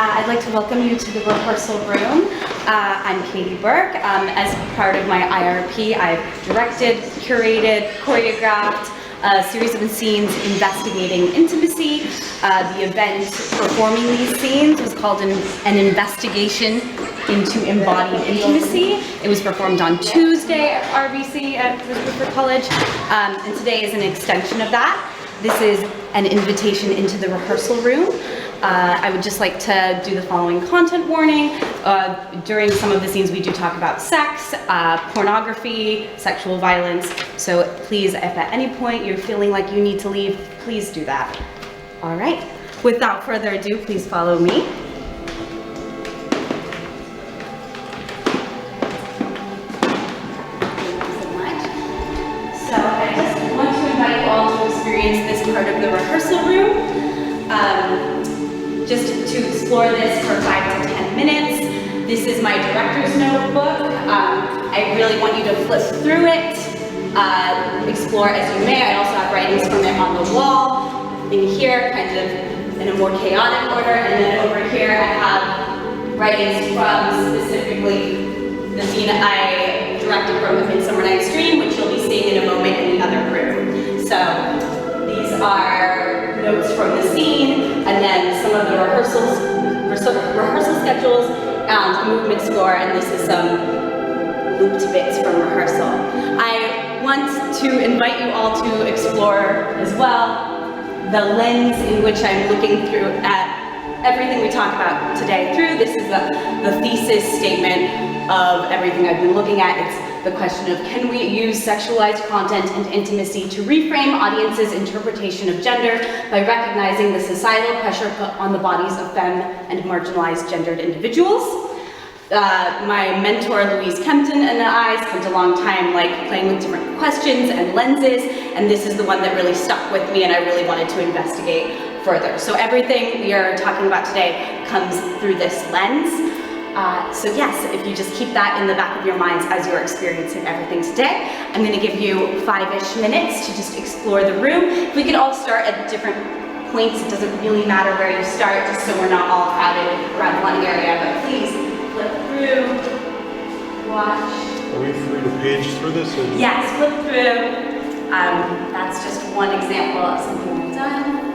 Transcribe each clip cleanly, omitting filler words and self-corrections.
I'd like to welcome you to the rehearsal room. I'm Kaitlin Burke. As part of my IRP, I've directed, curated, choreographed a series of scenes investigating intimacy. The event performing these scenes was called an investigation into embodied intimacy. It was performed on Tuesday at RBC at Bruford College, and today is an extension of that. This is an invitation into the rehearsal room. I would just like to do the following content warning. During some of the scenes we do talk about sex, pornography, sexual violence, so please, if at any point you're feeling like you need to leave, please do that. All right, without further ado, please follow me. So I just want to invite you all to experience this part of the rehearsal room. Just to explore this for 5 to 10 minutes. This is my director's notebook. I really want you to flip through it, explore as you may. I also have writings from it on the wall, in here, kind of in a more chaotic order, and then over here I have writings from specifically the scene I directed from A Midsummer Night's Dream, which you'll be seeing in a moment in the other room. So these are notes from the scene, and then some of the rehearsal schedules and a movement score, and this is some looped bits from rehearsal. I want to invite you all to explore as well the lens in which I'm looking through at everything we talk about today through. This is the thesis statement of everything I've been looking at. It's the question of, can we use sexualized content and intimacy to reframe audiences' interpretation of gender by recognizing the societal pressure put on the bodies of femme and marginalized gendered individuals? My mentor, Louise Kempton, and I spent a long time playing with different questions and lenses, and this is the one that really stuck with me and I really wanted to investigate further. So everything we are talking about today comes through this lens. So yes, if you just keep that in the back of your minds as you're experiencing everything today, I'm going to give you 5-ish minutes to just explore the room. If we could all start at different points, it doesn't really matter where you start, just so we're not all crowded around one area, but please flip through, watch. Are we free to page through this? Or? Yes, flip through. That's just one example of something we've done.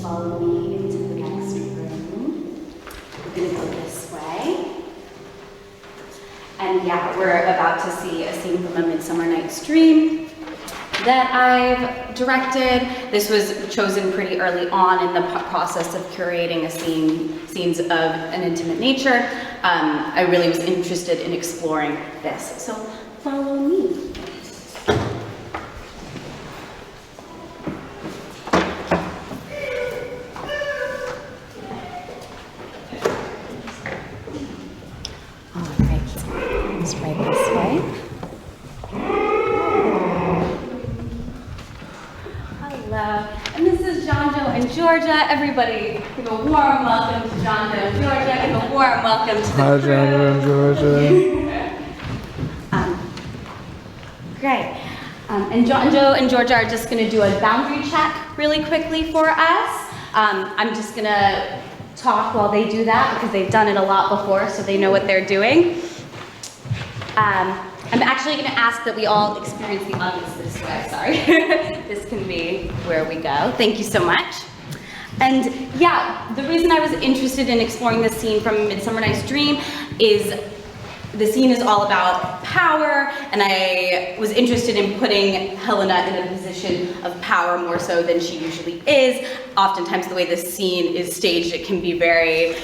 Follow me into the next room. We're going to go this way. And yeah, we're about to see a scene from A Midsummer Night's Dream that I've directed. This was chosen pretty early on in the process of curating scenes of an intimate nature. I really was interested in exploring this. So follow me. Georgia. Everybody, give a warm welcome to John Doe and Georgia. Give a warm welcome to the Hi, John Doe and Georgia. Great. And John Doe and Georgia are just going to do a boundary check really quickly for us. I'm just going to talk while they do that because they've done it a lot before, so they know what they're doing. I'm actually going to ask that we all experience the audience this way. Sorry. This can be where we go. Thank you so much. And yeah, the reason I was interested in exploring this scene from Midsummer Night's Dream is the scene is all about power, and I was interested in putting Helena in a position of power more so than she usually is. Oftentimes the way this scene is staged, it can be very,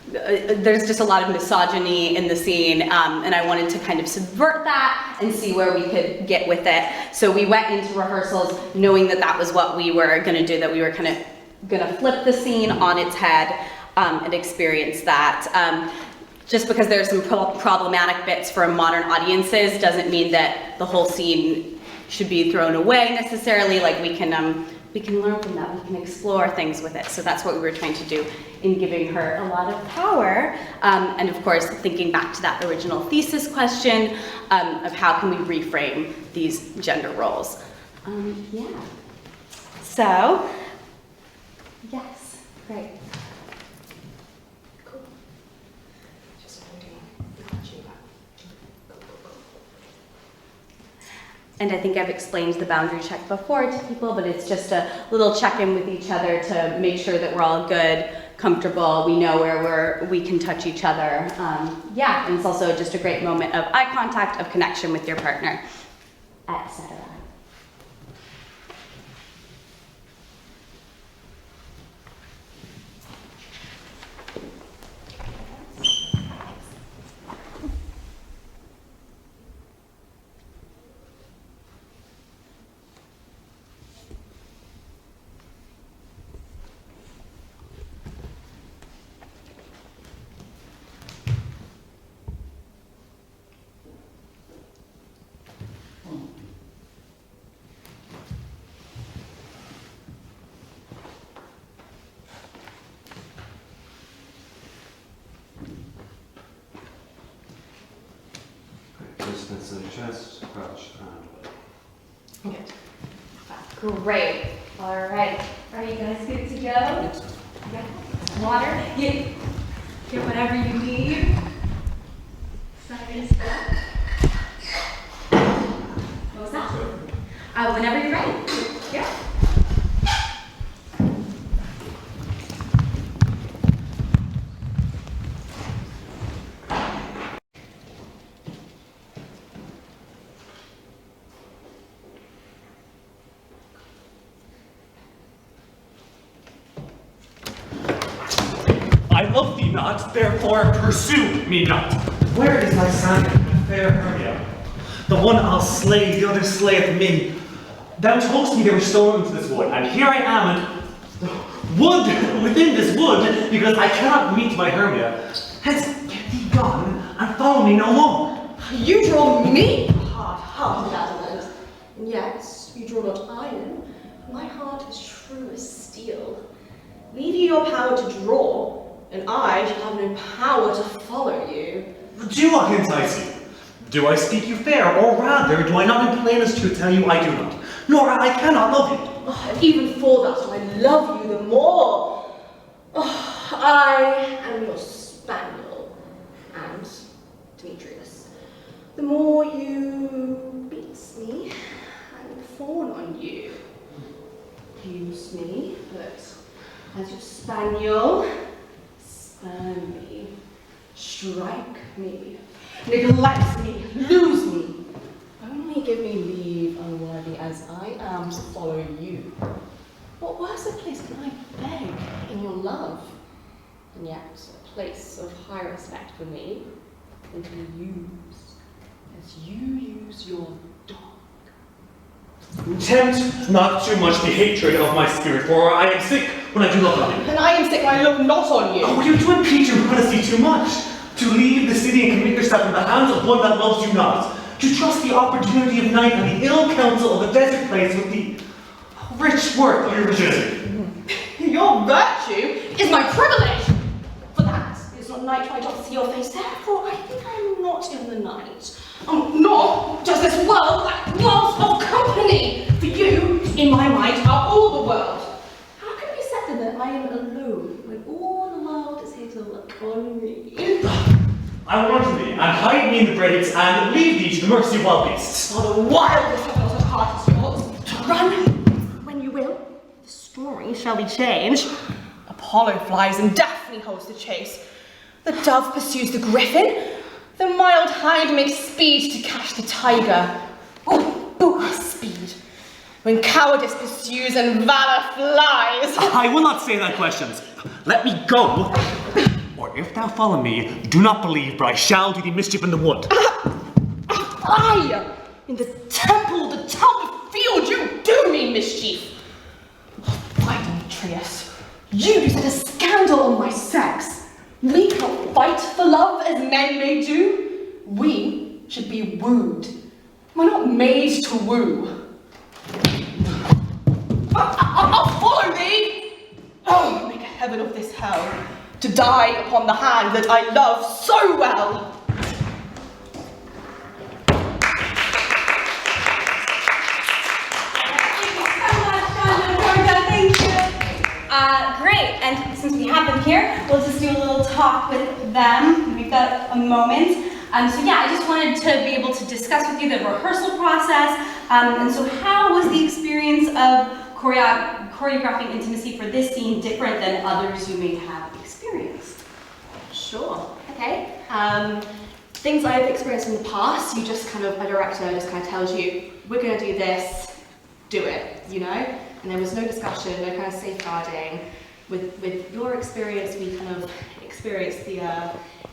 there's just a lot of misogyny in the scene, and I wanted to kind of subvert that and see where we could get with it. So we went into rehearsals knowing that that was what we were gonna do, that we were kind of gonna flip the scene on its head and experience that. Just because there's some problematic bits for modern audiences doesn't mean that the whole scene should be thrown away necessarily. Like we can learn from that, we can explore things with it. So that's what we were trying to do in giving her a lot of power. And of course, thinking back to that original thesis question of how can we reframe these gender roles. Yeah. So, yes, great. And I think I've explained the boundary check before to people, but it's just a little check-in with each other to make sure that we're all good, comfortable, we know where we can touch each other. Yeah, and it's also just a great moment of eye contact, of connection with your partner, etc. Distance to the chest, crouch, and Good. Great. All right. Are you guys good to go? Yeah. Water? Get whatever you need. What was that? Whenever you're ready. Yeah. I love thee not, therefore pursue me not. Where is my son, fair Hermia? The one I'll slay, the other slayeth me. Thou toldst me there were stones in this wood, and here I am, and wood within this wood, because I cannot meet my Hermia. Hence, get thee gone, and follow me no more. You draw me hard-hearted, adamant. And yet, you draw not iron. My heart is true as steel. Leave you your power to draw, and I shall have no power to follow you. Do I entice you? Do I speak you fair, or rather, do I not in plainest truth tell you I do not, nor I cannot love you? Oh, and even for that, I love you the more. Oh, I am your spaniel, and Demetrius. The more you beat me, I will fawn on you. Use me, but as your spaniel, spurn me, strike me, neglect me, lose me. Only give me leave, unworthy as I am, to follow you. What worse a place can I beg in your love? And yet a place of high respect for me than to use as you use your dog. Tempt not too much the hatred of my spirit, for I am sick when I do look on you. And I am sick when I look not on you. Oh, you do impeach your modesty too much. To leave the city and commit yourself in the hands of one that loves you not. To trust the opportunity of night and the ill counsel of a desert place with the rich worth of your virginity. Your virtue is my privilege. For that is not night I doth see your face. Therefore, I think I am not in the night. Nor does this world lack lots of company. For you, in my mind, are all the world. How can it be said then that I am alone when all the world is here to look on me? I will run from thee, and hide me in the brakes, and leave thee to the mercy of wild beasts. For the wildest of not a heart is yours. To run when you will, the story shall be changed. Apollo flies and Daphne holds the chase. The dove pursues the griffin. The mild hind makes speed to catch the tiger. Oh, speed. When cowardice pursues and valor flies. I will not say thy questions. Let me go. Or if thou follow me, do not believe, but I shall do thee mischief in the wood. Aye! In the temple, the town, the field, you do me mischief. Why, Demetrius, you do set a scandal on my sex. We cannot fight for love as men may do. We should be wooed. We're not made to woo. I'll follow thee. Oh, make a heaven of this hell, to die upon the hand that I love so well. Great, and since we have them here, we'll just do a little talk with them. We've got a moment. So yeah, I just wanted to be able to discuss with you the rehearsal process. And so how was the experience of choreographing intimacy for this scene different than others you may have experienced? Sure, okay. Things I've experienced in the past, a director just kind of tells you, we're going to do this, do it, you know? And there was no discussion, no kind of safeguarding. With your experience, we kind of experienced the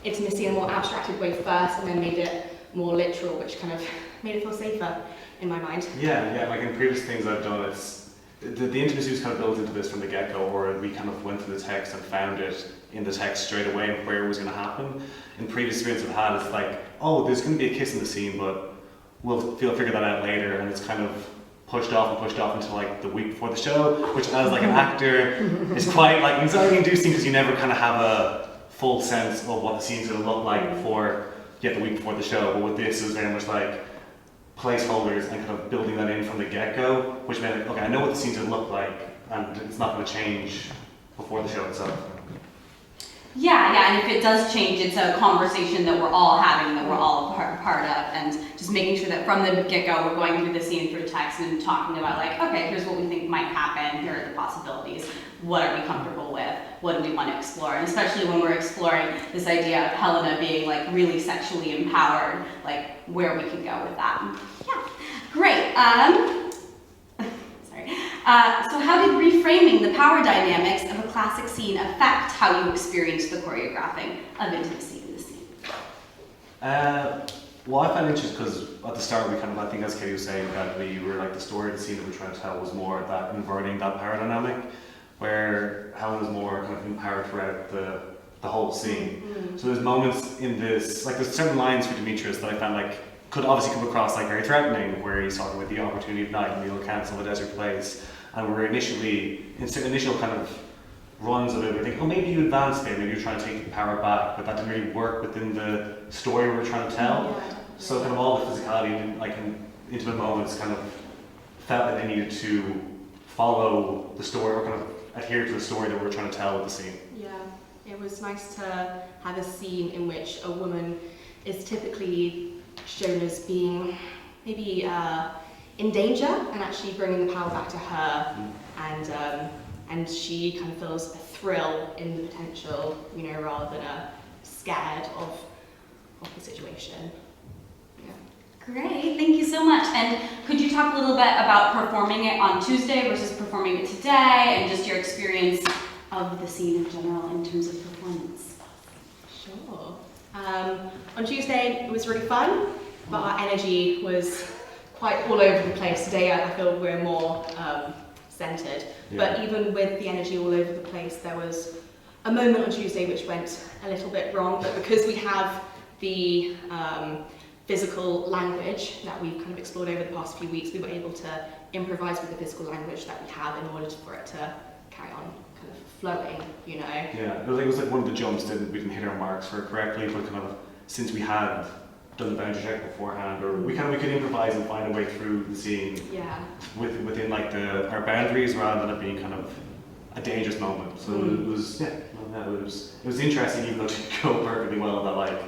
intimacy in a more abstracted way first, and then made it more literal, which kind of made it feel safer in my mind. Yeah, like in previous things I've done, it's the intimacy was kind of built into this from the get-go, or we kind of went through the text and found it in the text straight away and where it was going to happen. In previous experience I've had, it's like, oh, there's going to be a kiss in the scene, but we'll figure that out later, and it's kind of pushed off until like the week before the show, which as like an actor is quite like anxiety inducing because you never kind of have a full sense of what the scene's going to look like before the week before the show. But with this, it was very much like placeholders and kind of building that in from the get-go, which meant, okay, I know what the scene's going to look like, and it's not going to change before the show itself. Yeah, and if it does change, it's a conversation that we're all having, that we're all a part of, and just making sure that from the get-go we're going through the scene through text and talking about like, okay, here's what we think might happen, here are the possibilities, what are we comfortable with, what do we want to explore, and especially when we're exploring this idea of Helena being like really sexually empowered, like where we can go with that. Yeah, great. So how did reframing the power dynamics of a classic scene affect how you experienced the choreographing of intimacy in the scene? Well, I found it interesting because at the start we kind of, I think as Katie was saying, that we were like the story of the scene that we're trying to tell was more that inverting that power dynamic, where Helen was more kind of empowered throughout the whole scene. Mm-hmm. So there's moments in this, like there's certain lines for Demetrius that I found like could obviously come across like very threatening, where he's talking about the opportunity of night and the cancel the desert place. And we're initial kind of runs of it, we think, oh, maybe you advanced it, maybe you're trying to take the power back, but that didn't really work within the story we were trying to tell. Yeah. So kind of all the physicality and like intimate moments kind of felt that they needed to follow the story, or kind of adhere to the story that we were trying to tell with the scene. Yeah, it was nice to have a scene in which a woman is typically shown as being maybe in danger, and actually bringing the power back to her, and she kind of feels a thrill in the potential, you know, rather than scared of the situation. Yeah. Great, thank you so much. And could you talk a little bit about performing it on Tuesday versus performing it today, and just your experience of the scene in general in terms of performance? Sure. On Tuesday it was really fun, but our energy was quite all over the place. Today I feel we're more centered. Yeah. But even with the energy all over the place, there was a moment on Tuesday which went a little bit wrong, but because we have the physical language that we've kind of explored over the past few weeks, we were able to improvise with the physical language that we have in order for it to carry on kind of flowing, you know. Yeah, I think it was like one of the jumps that we didn't hit our marks for correctly, but kind of since we had done the boundary check beforehand, or we could improvise and find a way through the scene Yeah. within like our boundaries rather than it being kind of a dangerous moment. So it was it was interesting, even though it didn't go perfectly well, that like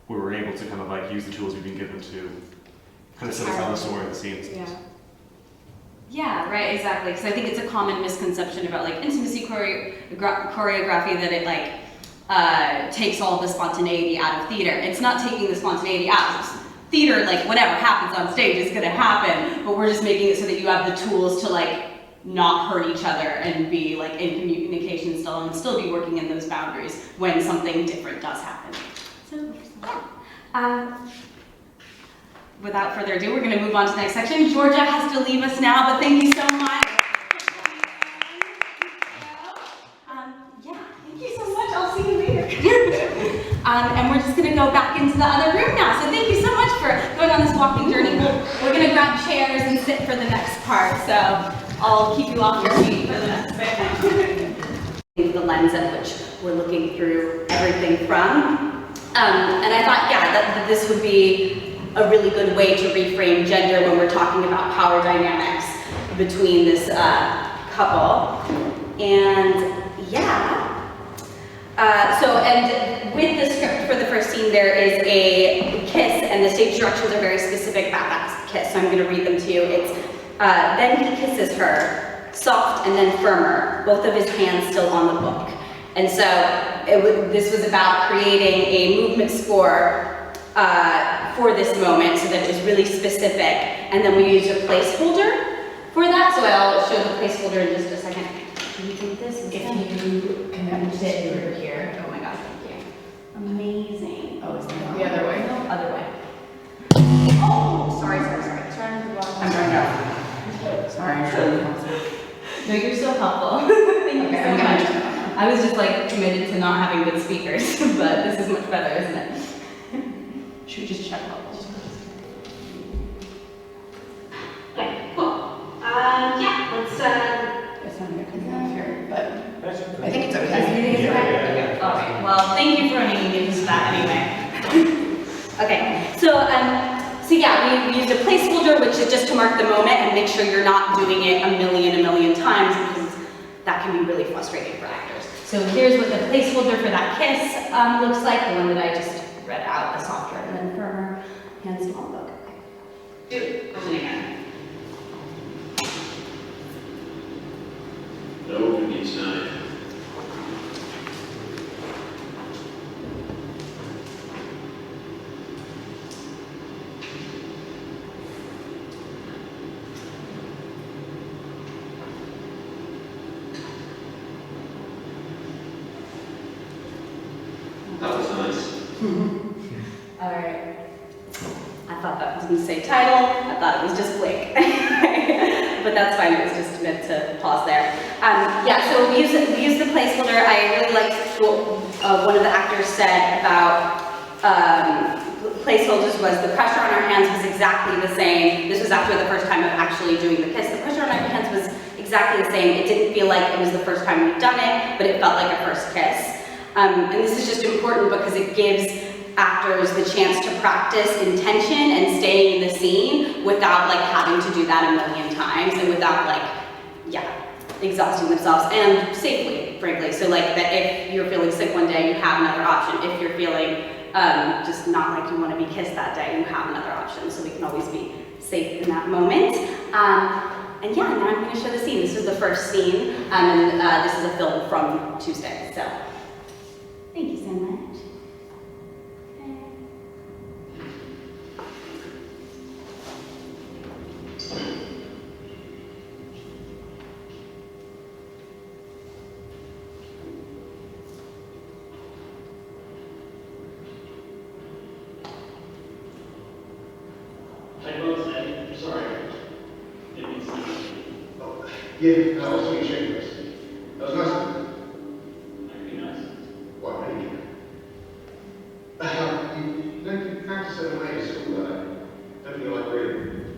we were able to kind of like use the tools we've been given to kind of set aside the story of the scene. Yeah. Yeah, right, exactly. Because I think it's a common misconception about like intimacy choreography that it like takes all the spontaneity out of theater. It's not taking the spontaneity out. Theater, like whatever happens on stage is gonna happen, but we're just making it so that you have the tools to like not hurt each other and be like in communication still and still be working in those boundaries when something different does happen. So yeah. Without further ado, we're going to move on to the next section. Georgia has to leave us now, but thank you so much. Yeah, thank you so much. I'll see you later. And we're just going to go back into the other room now. So thank you so much for going on this walking journey. We're going to grab chairs and sit for the next part. So I'll keep you off your feet for the next bit. The lens at which we're looking through everything from. And I thought, yeah, that this would be a really good way to reframe gender when we're talking about power dynamics between this couple. And yeah, and with the script for the first scene, there is a kiss, and the stage directions are very specific about that kiss, so I'm going to read them to you. It's, then he kisses her, soft and then firmer, both of his hands still on the book. And so this was about creating a movement score for this moment so that it was really specific, and then we used a placeholder for that, so I'll show the placeholder in just a second. Do you think this is If you can sit over here. Oh my gosh, thank you. Amazing. Oh, is that The other way? No, other way. Oh, sorry. I'm trying to. Sorry. No, you're so helpful. Thank you so much. I was just like committed to not having good speakers, but this is much better, isn't it? Should we just check levels? Okay, cool. Yeah, let's, It's not here, but I think it's okay. Okay. All right, well, thank you for making me use that anyway. Okay, so yeah, we used a placeholder, which is just to mark the moment and make sure you're not doing it a million times, because that can be really frustrating for actors. So here's what the placeholder for that kiss looks like, the one that I just read out, the softer and then firmer, hands still on the book. Do it. Listen again. No one needs nine. That was nice. All right. I thought that was going to say title. I thought it was just Blake. But that's fine. It was just meant to pause there. Yeah, so we use the placeholder. I really liked what one of the actors said about placeholders was the pressure on our hands was exactly the same. This was after the first time of actually doing the kiss. The pressure on our hands was exactly the same. It didn't feel like it was the first time we'd done it, but it felt like a first kiss. And this is just important because it gives actors the chance to practice intention and staying in the scene without like having to do that a million times and without like, yeah, exhausting themselves, and safely, frankly. So like that if you're feeling sick one day, you have another option. If you're feeling just not like you want to be kissed that day, you have another option. So we can always be safe in that moment. And yeah, now I'm going to show the scene. This is the first scene, and this is a film from Tuesday. So thank you so much. Yeah, no, I was going to check this. That was nice. That'd be nice. What, really? You don't practice it away at school, don't you like reading?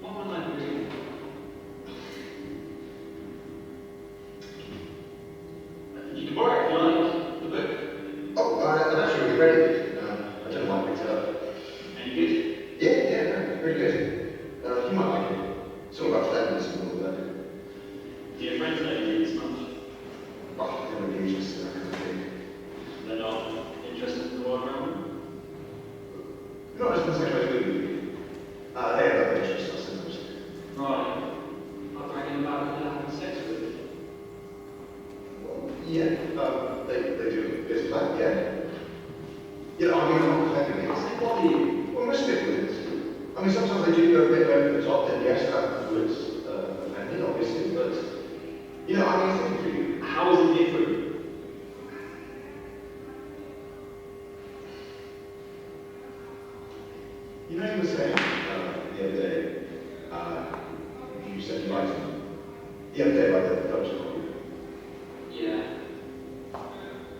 What would I read? very good. You might like it. It's all about cleverness and all that. Do your friends know you this much? Oh, they're really interested in that kind of thing. They're not interested in the world around them? Not as much as I do. They have other interests, I suppose. Right. Not bragging about having sex with you. Well, yeah, they do a bit of that, yeah. Yeah, I mean, I'm not clever yet. What are you? Well, most people is. I mean, sometimes they do go a bit over the top, then yes, that would offend me, obviously, but, you know, I mean, it's different for you. How is it different? You know, you were saying the other day, you said you liked them. The other day, like the photography. Yeah.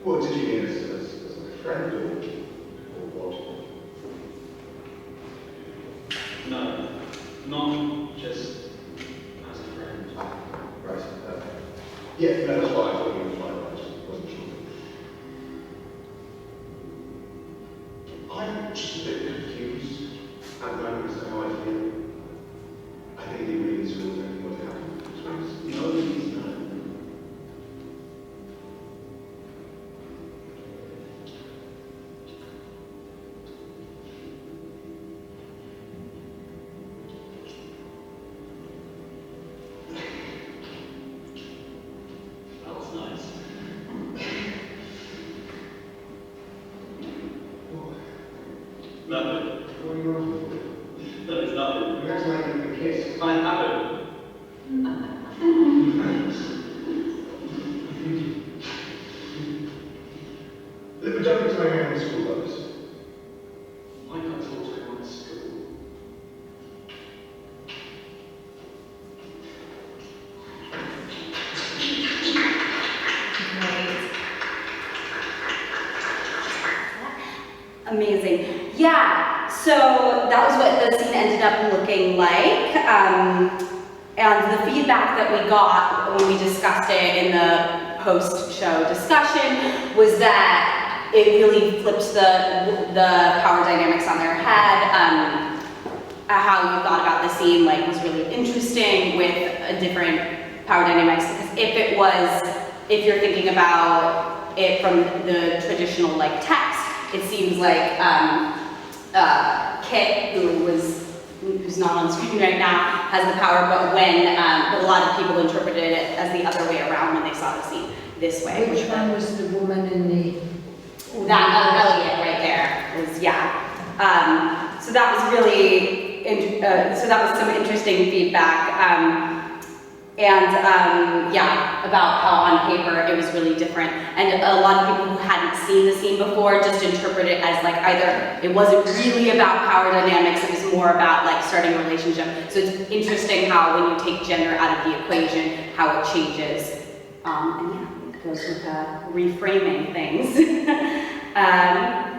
What did you mean as a friend or what? No. Not just as a friend. Right. Yeah, no, that's why I thought you were fine. I just wasn't sure. I'm just a bit confused at the moment as to how I feel. I think you really sort of know what happened. No, please, no. That was nice. Nothing. What are you on for? No, it's nothing. You act like you can kiss. I haven't. Look, we don't need to hang out in school like this. Why can't I talk to anyone at school? Amazing. Yeah, so that was what the scene ended up looking like. And the feedback that we got when we discussed it in the post-show discussion was that it really flipped the power dynamics on their head. How you thought about the scene was really interesting with a different power dynamics, because if you're thinking about it from the traditional text, it seems like Kit, who's not on screen right now, has the power, but a lot of people interpreted it as the other way around when they saw the scene this way. Which one was the woman in the... That Elliot right there was, yeah. So that was really, so that was some interesting feedback. Yeah, about how on paper it was really different. And a lot of people who hadn't seen the scene before just interpret it as either it wasn't really about power dynamics, it was more about starting a relationship. So it's interesting how when you take gender out of the equation, how it changes. And yeah, it goes with reframing things.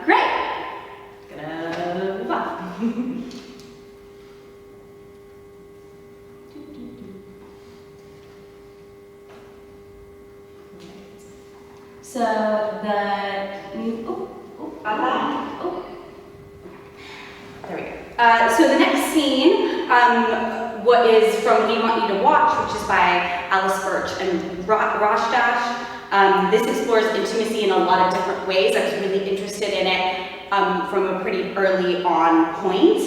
Great. Gonna move on. So there we go. So the next scene, what is from We Want You to Watch, which is by Alice Birch and Rosh Dash. This explores intimacy in a lot of different ways. I was really interested in it from a pretty early on point.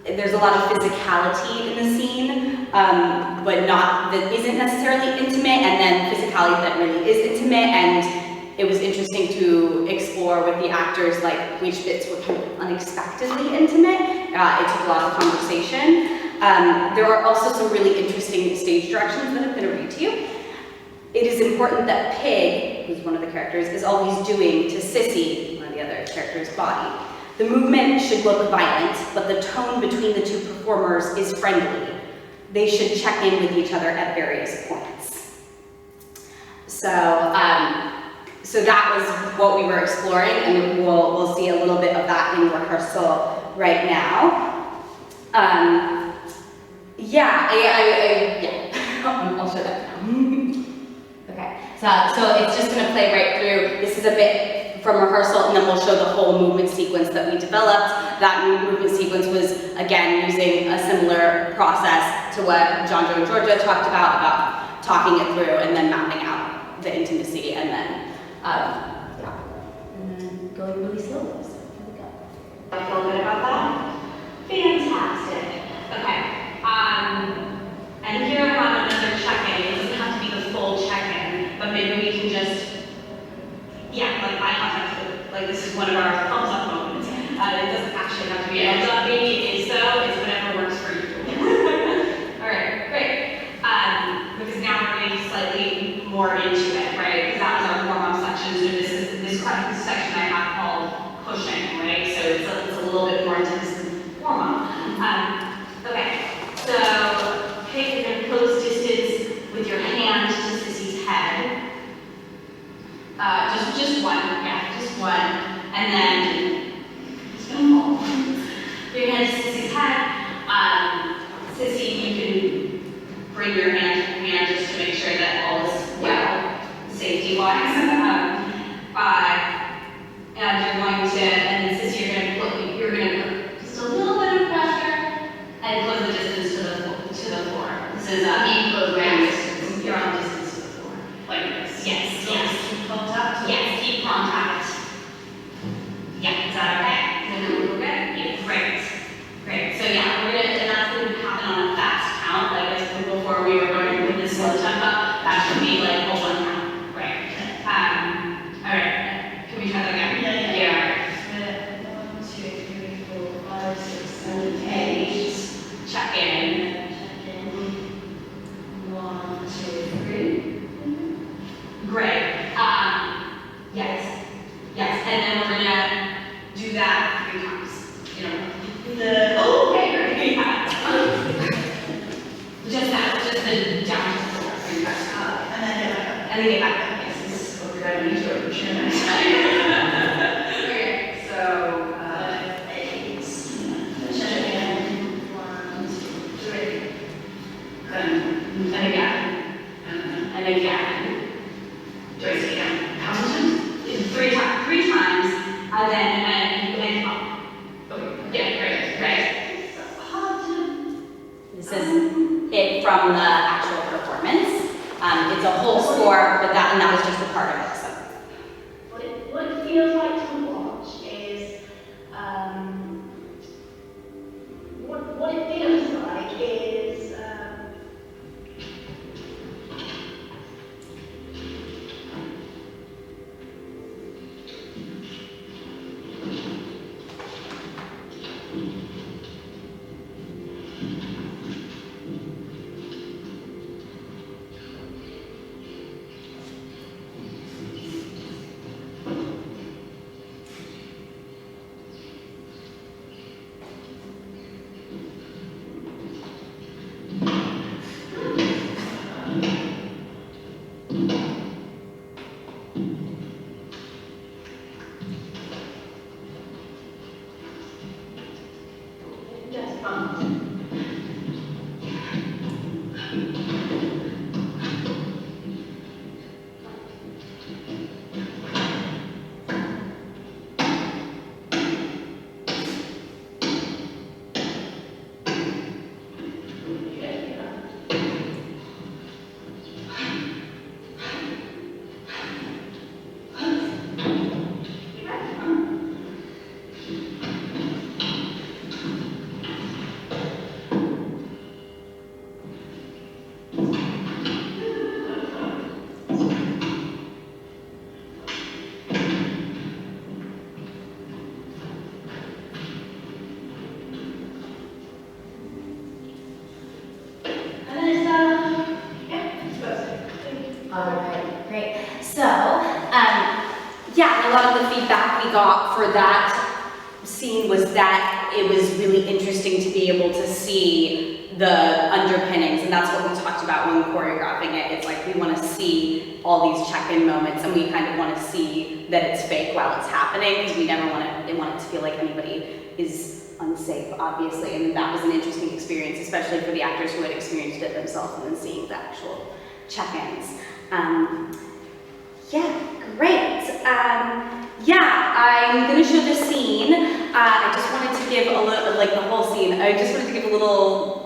There's a lot of physicality in the scene, but that isn't necessarily intimate, and then physicality that really is intimate, and it was interesting to explore with the actors which bits were kind of unexpectedly intimate. It took a lot of conversation. There are also some really interesting stage directions that I'm going to read to you. It is important that Pig, who's one of the characters, is always doing to Sissy, one of the other characters' body. The movement should look violent, but the tone between the two performers is friendly. They should check in with each other at various points. So that was what we were exploring, and we'll see a little bit of that in rehearsal right now. Yeah, I'll show that now. Okay, so it's just going to play right through. This is a bit from rehearsal, and then we'll show the whole movement sequence that we developed. That movement sequence was, again, using a similar process to what John Joe and Georgia talked about talking it through and then mapping out the intimacy, and then going really slowly. So here we go. I feel good about that. Fantastic. Okay. And here I have another check-in. It doesn't have to be the full check-in, but maybe we can just, yeah, like eye contact. Like this is one of our thumbs up moments. It doesn't actually have to be a thumbs up. Maybe it is so. It's whatever works for you. All right, great. Because now we're getting slightly more into it, right? Because that was our warm-up section. So this section I have called pushing, right? So it's a little bit more intense than warm-up. Okay, so okay, you're gonna close distance with your hand to Sissy's head. Just one, yeah, just one. And then it's gonna fall. Your hand to Sissy's head. Sissy, you can bring your hand to your hand just to make sure that all is well, safety-wise. And you're going to, and then Sissy, you're gonna put just a little bit of pressure and close the distance to the floor. This is being close by distance. You're on distance to the floor. Like this. Yes, yes. Keep contact. Yes, keep contact. Yeah, is that okay? Is that good? Yeah, great. Great. So yeah, and that's going to happen on a fast count. Like I said before, we were going with this slow tempo. That should be like a 1 count. Right. All right. Can we try that again? Yeah. 1, 2, 3, 4, 5, 6, 7, 8. Check in. 1, 2, 3. Great. Yes. Yes. And then we're gonna do that 3 times. You know. Okay, great. Yeah. Just that. Just the down to the floor 3 times. And then get back up. And then get back up. Yes. This is what we're gonna need to do. Okay. So 8. Check in. 1, 2, 3. And again. And again. Do I say again? How many times? 3 times. 3 times. And then up. Okay. Yeah, great. So hard to. This is it from the actual performance. It's a whole score, but that was just a part of it. So. What it feels like to watch is what it feels like is just fun. Alright, great. So, yeah, a lot of the feedback we got for that scene was that it was really interesting to be able to see the underpinnings, and that's what we talked about when choreographing it. It's like we want to see all these check-in moments, and we kind of want to see that it's fake while it's happening, because we never want it to feel like anybody is unsafe, obviously, and that was an interesting experience, especially for the actors who had experienced it themselves and then seeing the actual check-ins. Yeah, great. Yeah, I'm gonna show the scene. I just wanted to give a little, like the whole scene, I just wanted to give a little,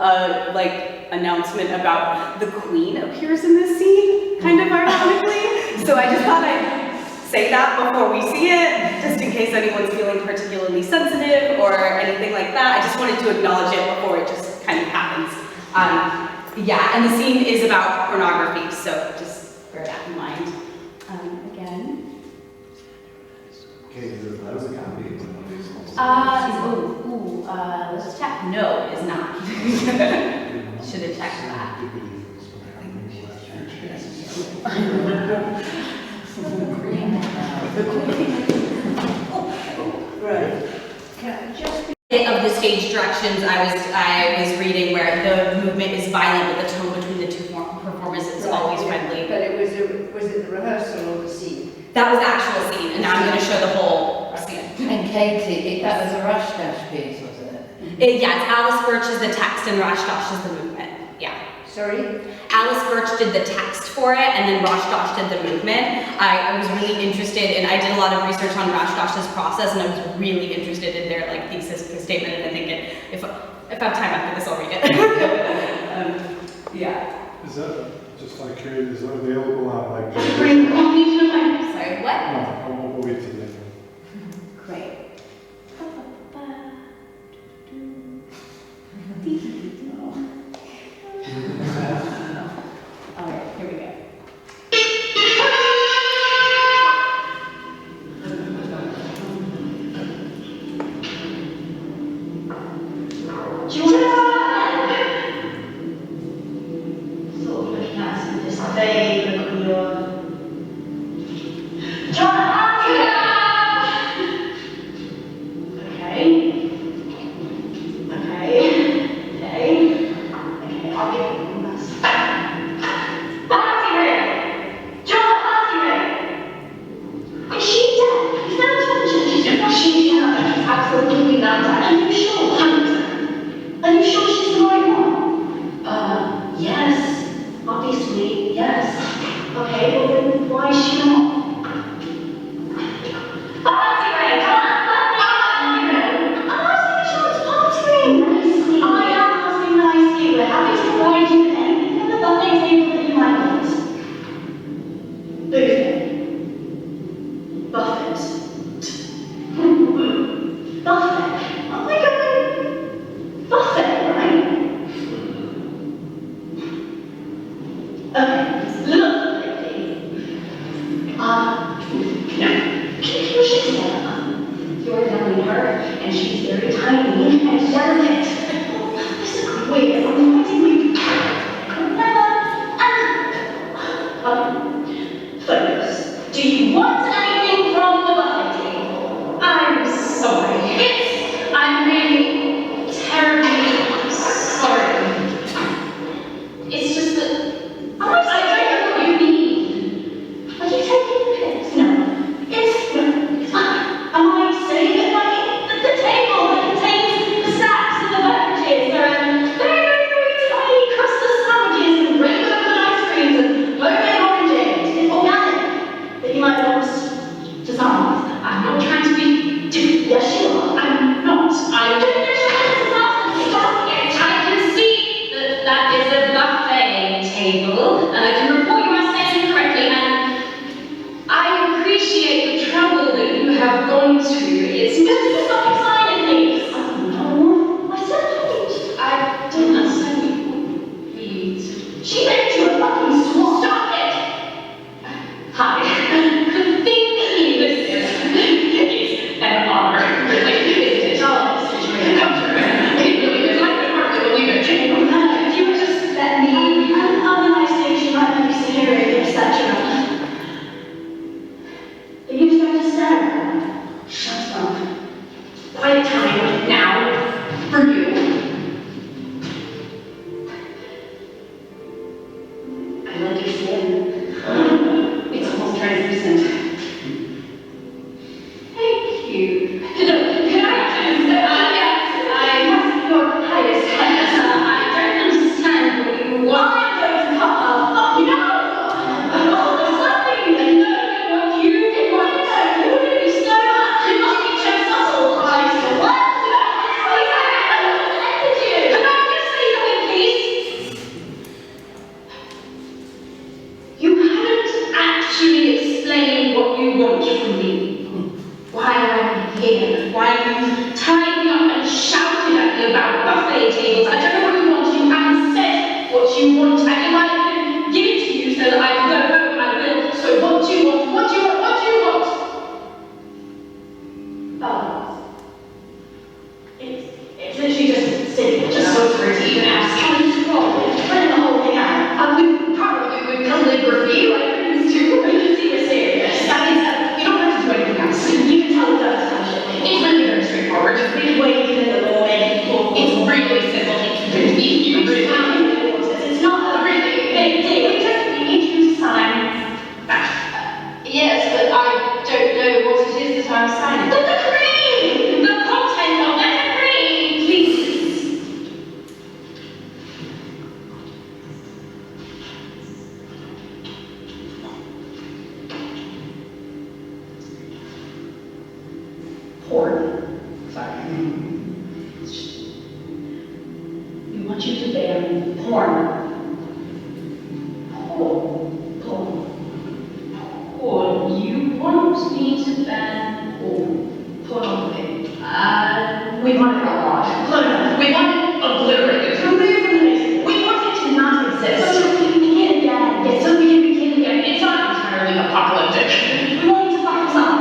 like, announcement about the Queen appears in this scene, kind of ironically. So I just thought I'd say that before we see it, just in case anyone's feeling particularly sensitive or anything like that. I just wanted to acknowledge it before it just kind of happens. Yeah, and the scene is about pornography, so just bear that in mind. Again. Let's check. No, it is not. Should have checked that. Right. Can I just Of the stage directions I was reading where the movement is violent, but the tone between the two performers is always friendly. But it was it the rehearsal or the scene? That was the actual scene, and now I'm going to show the whole scene. And Katie, that was a rush dash piece, was it? Yeah, it's Alice Birch is the text and Rash Dosh is the movement. Yeah. Sorry? Alice Birch did the text for it, and then Rash Dosh did the movement. I was really interested, and I did a lot of research on Rash Dosh's process, and I was really interested in their like thesis statement. And I think if I have time after this, I'll read it. Yeah. Is that, just like curious, is that available on like? Sorry, what? No, we'll wait till later. Great. All right, here we go. Absolutely not. Are you sure? 100%. Are you We want you to ban porn. Porn. You want me to ban pornography? We want it outlawed. No. We want it obliterated. Removed from the list. We want it to not exist. So we can begin again. Yes, so we can begin again. It's not entirely apocalyptic. We want it to fuck us up.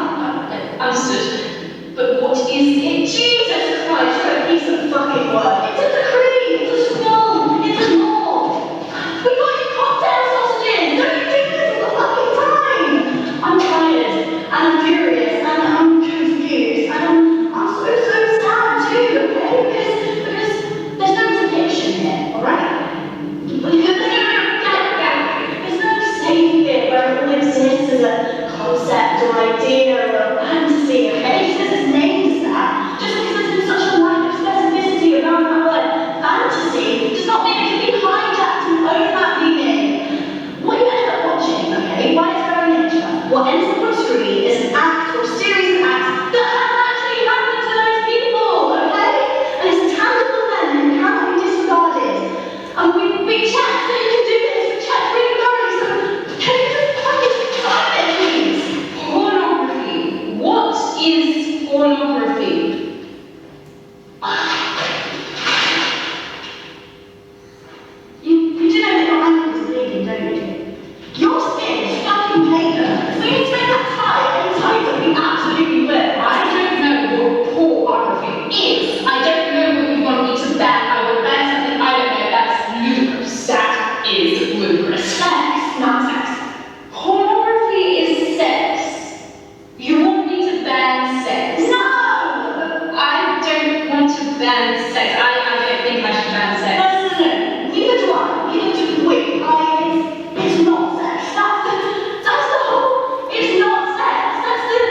Understood. But what is it? Jesus Christ, you're a piece of fucking work. It's a decree. It's a scroll. It's a law. We got you cocktail sausages. Don't you do this all the fucking time? I'm tired, and I'm furious, and I'm confused, and I'm so sad too, okay? Because there's no depiction here, alright? There's no safe bit where it all exists as a concept or idea or a fantasy, okay? Just because it's named as that, just because there's been such a lack of specificity around that word fantasy, does not mean it can be hijacked and own that meaning. What you ended up watching, okay, by its very nature, what ends up on screen is an act or a series of acts that has actually happened to those people, okay? And it's a tangible event and cannot be disregarded. And we checked that you can do this, we checked really thoroughly, so can you just fucking sign it, please? Pornography. What is pornography? You do know that your ankle is bleeding, don't you? Your skin is fucking paper. So you need to make that tie any tighter. We absolutely will. I don't know what pornography is. I don't know what you want me to ban. I will ban something I don't know. That's ludicrous. That is ludicrous. Sex, not sex. Pornography is sex. You want me to ban sex? No! I don't want to ban sex. I don't think I should ban sex. No. Neither do I. Neither do we. It's not sex. That's the whole. It's not sex. That's the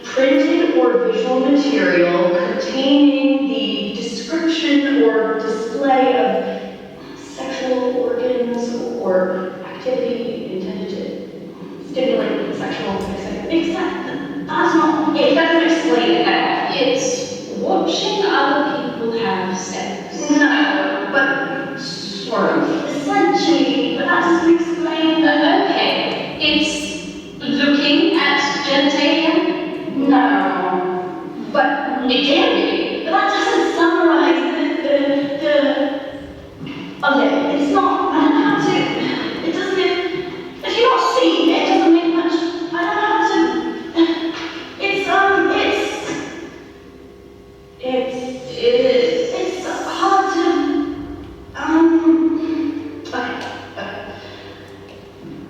printed or visual material containing the description or display of sexual organs or activity intended to stimulate the sexual activity. Exactly. That's not it. That doesn't explain it at all. It's watching other people have sex. No, but sort of. Essentially, but that doesn't explain. Okay, it's looking at genitalia. No, but it can be. But that doesn't summarize the. Okay, it's not. I don't know how to. It doesn't. If you're not seeing it, it doesn't make much. I don't know how to. It's hard to, okay.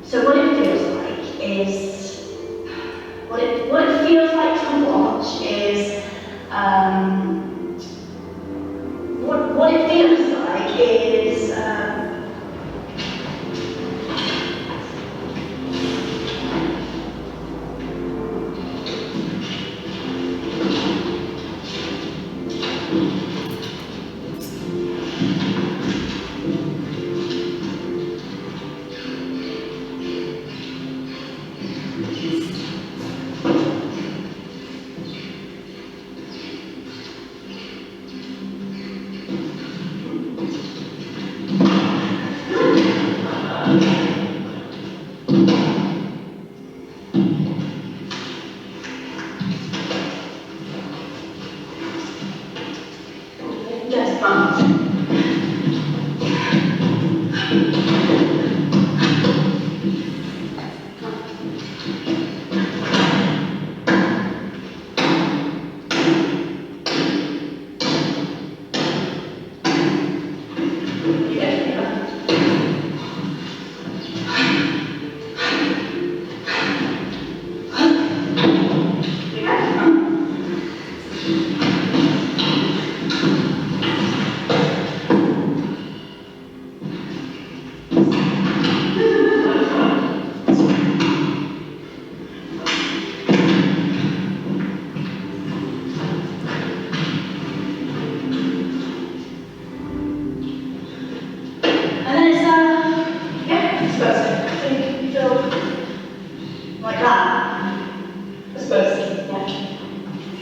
So what it feels like is, what it feels like to watch is, what it feels like is,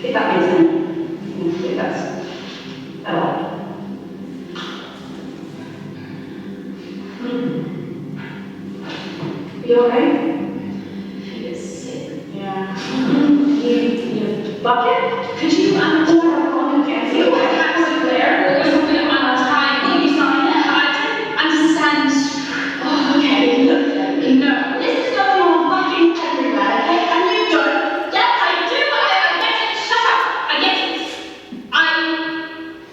If that makes sense. That's a lot. You alright? He is sick. Yeah. You bucket? Could you pour a bottle of gas? You have to Claire, or something on our time. You sign it. I don't understand. Oh, okay, look. No. This is going on fucking everywhere, okay? And you don't. Yes, I do. I get it. Shut up. I get it. I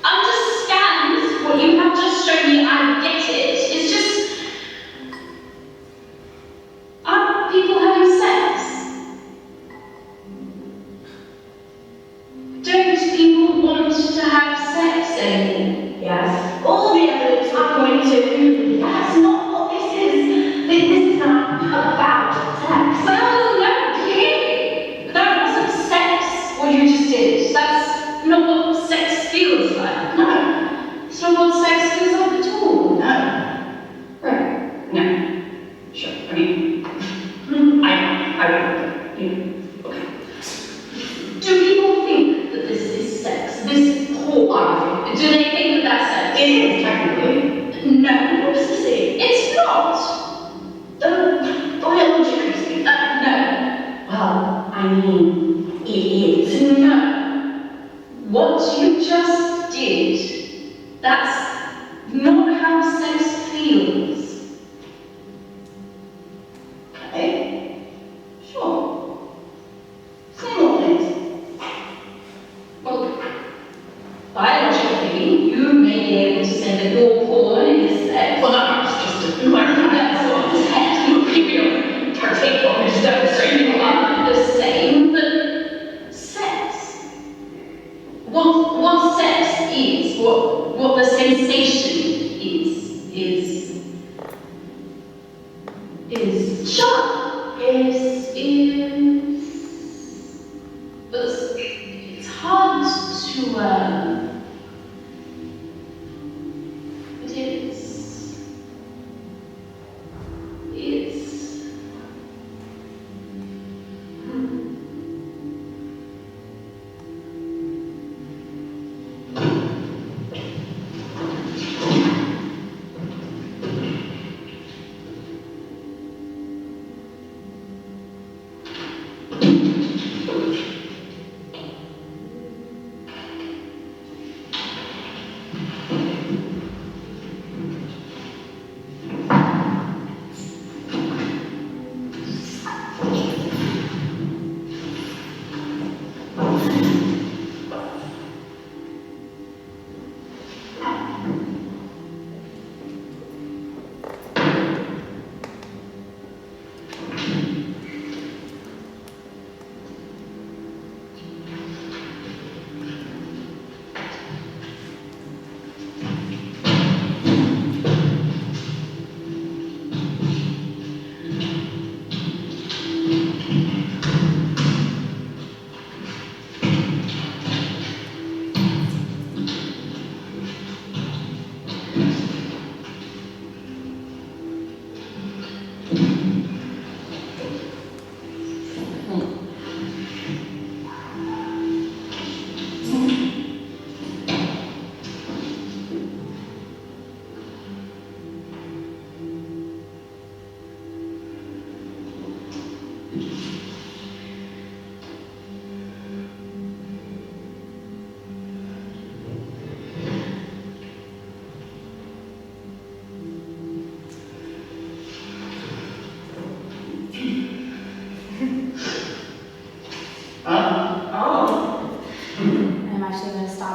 understand what you have just shown me. I get it. It's just. Aren't people having sex? Don't people want to have sex anymore? Yes. All the evidence would point to that's not what this is. This is not about sex. No, clearly. That wasn't sex, what you just did. That's not what sex feels like. No. It's not what sex feels like at all. No. Right. No. Sure. I mean, I you know, okay. Do people think that this is sex? This whole argument? Do they think that that's sex? It is, technically. No. What does this is? It's not. Biologically speaking. No. Well, I mean, it is. No. What you just did, that's not how sex feels. Okay? Sure. Same old things. Well, biologically, you may be able to say that your porn is sex. Well, that's just a clarify. That's what sex. Maybe you'll partake of this demonstration. You are the same, but sex. What sex is, what the sensation is shut. It's hard to,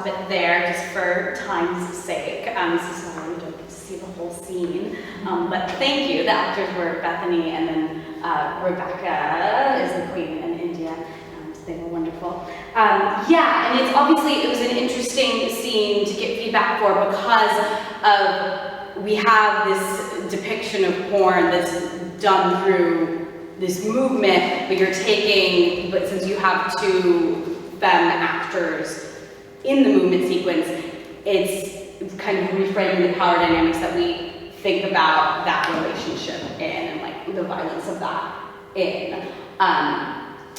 it there just for time's sake. So sorry we don't get to see the whole scene. But thank you. The actors were Bethany and then Rebecca is the queen in India. So they were wonderful. Yeah, and it was an interesting scene to get feedback for because of we have this depiction of porn that's done through this movement, but since you have two femme actors in the movement sequence, it's kind of reframing the power dynamics that we think about that relationship in and like the violence of that in.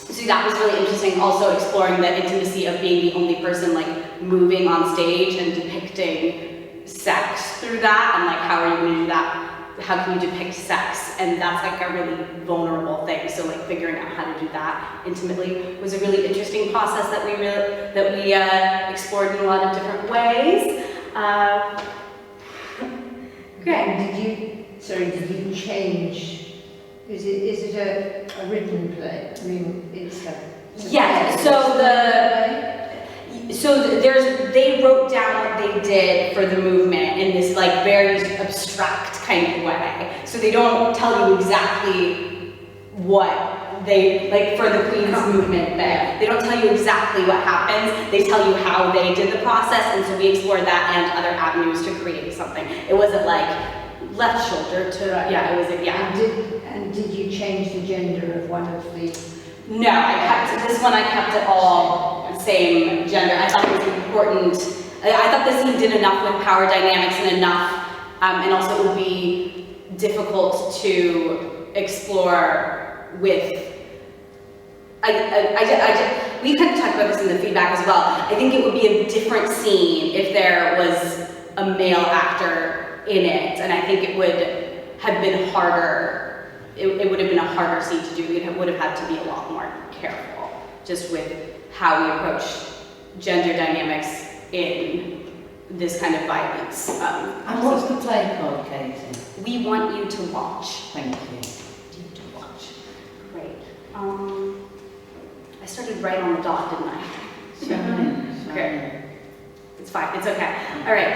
So that was really interesting, also exploring the intimacy of being the only person like moving on stage and depicting sex through that, and like how are you going to do that? How can you depict sex? And that's like a really vulnerable thing. So like figuring out how to do that intimately was a really interesting process that we explored in a lot of different ways. Okay. Did you change? Is it a written play? I mean, it's a... Yeah, they wrote down what they did for the movement in this like very abstract kind of way. So they don't tell you exactly what they, like for the Queen's movement thing, they don't tell you exactly what happens, they tell you how they did the process, and so we explored that and other avenues to create something. It wasn't like left shoulder to, yeah, it was, yeah. And did you change the gender of one of the... No, I kept it all same gender. I thought it was important. I thought the scene did enough with power dynamics and enough, and also it would be difficult to explore with, we kind of talked about this in the feedback as well. I think it would be a different scene if there was a male actor in it, and I think it would have been harder. It would have been a harder scene to do. It would have had to be a lot more careful, just with how we approach gender dynamics in this kind of violence. And what's the play called, Katie? We Want You to Watch. Thank you. You to watch. Great. I started right on the dot, didn't I? Sorry. Okay. It's fine, it's okay. All right.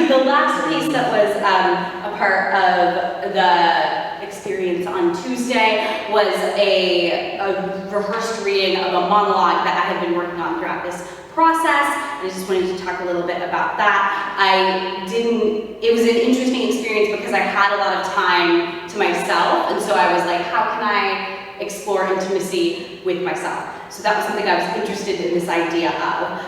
The last piece that was a part of the experience on Tuesday was a rehearsed reading of a monologue that I had been working on throughout this process. And I just wanted to talk a little bit about that. It was an interesting experience because I had a lot of time to myself, and so I was like, how can I explore intimacy with myself? So that was something I was interested in this idea of.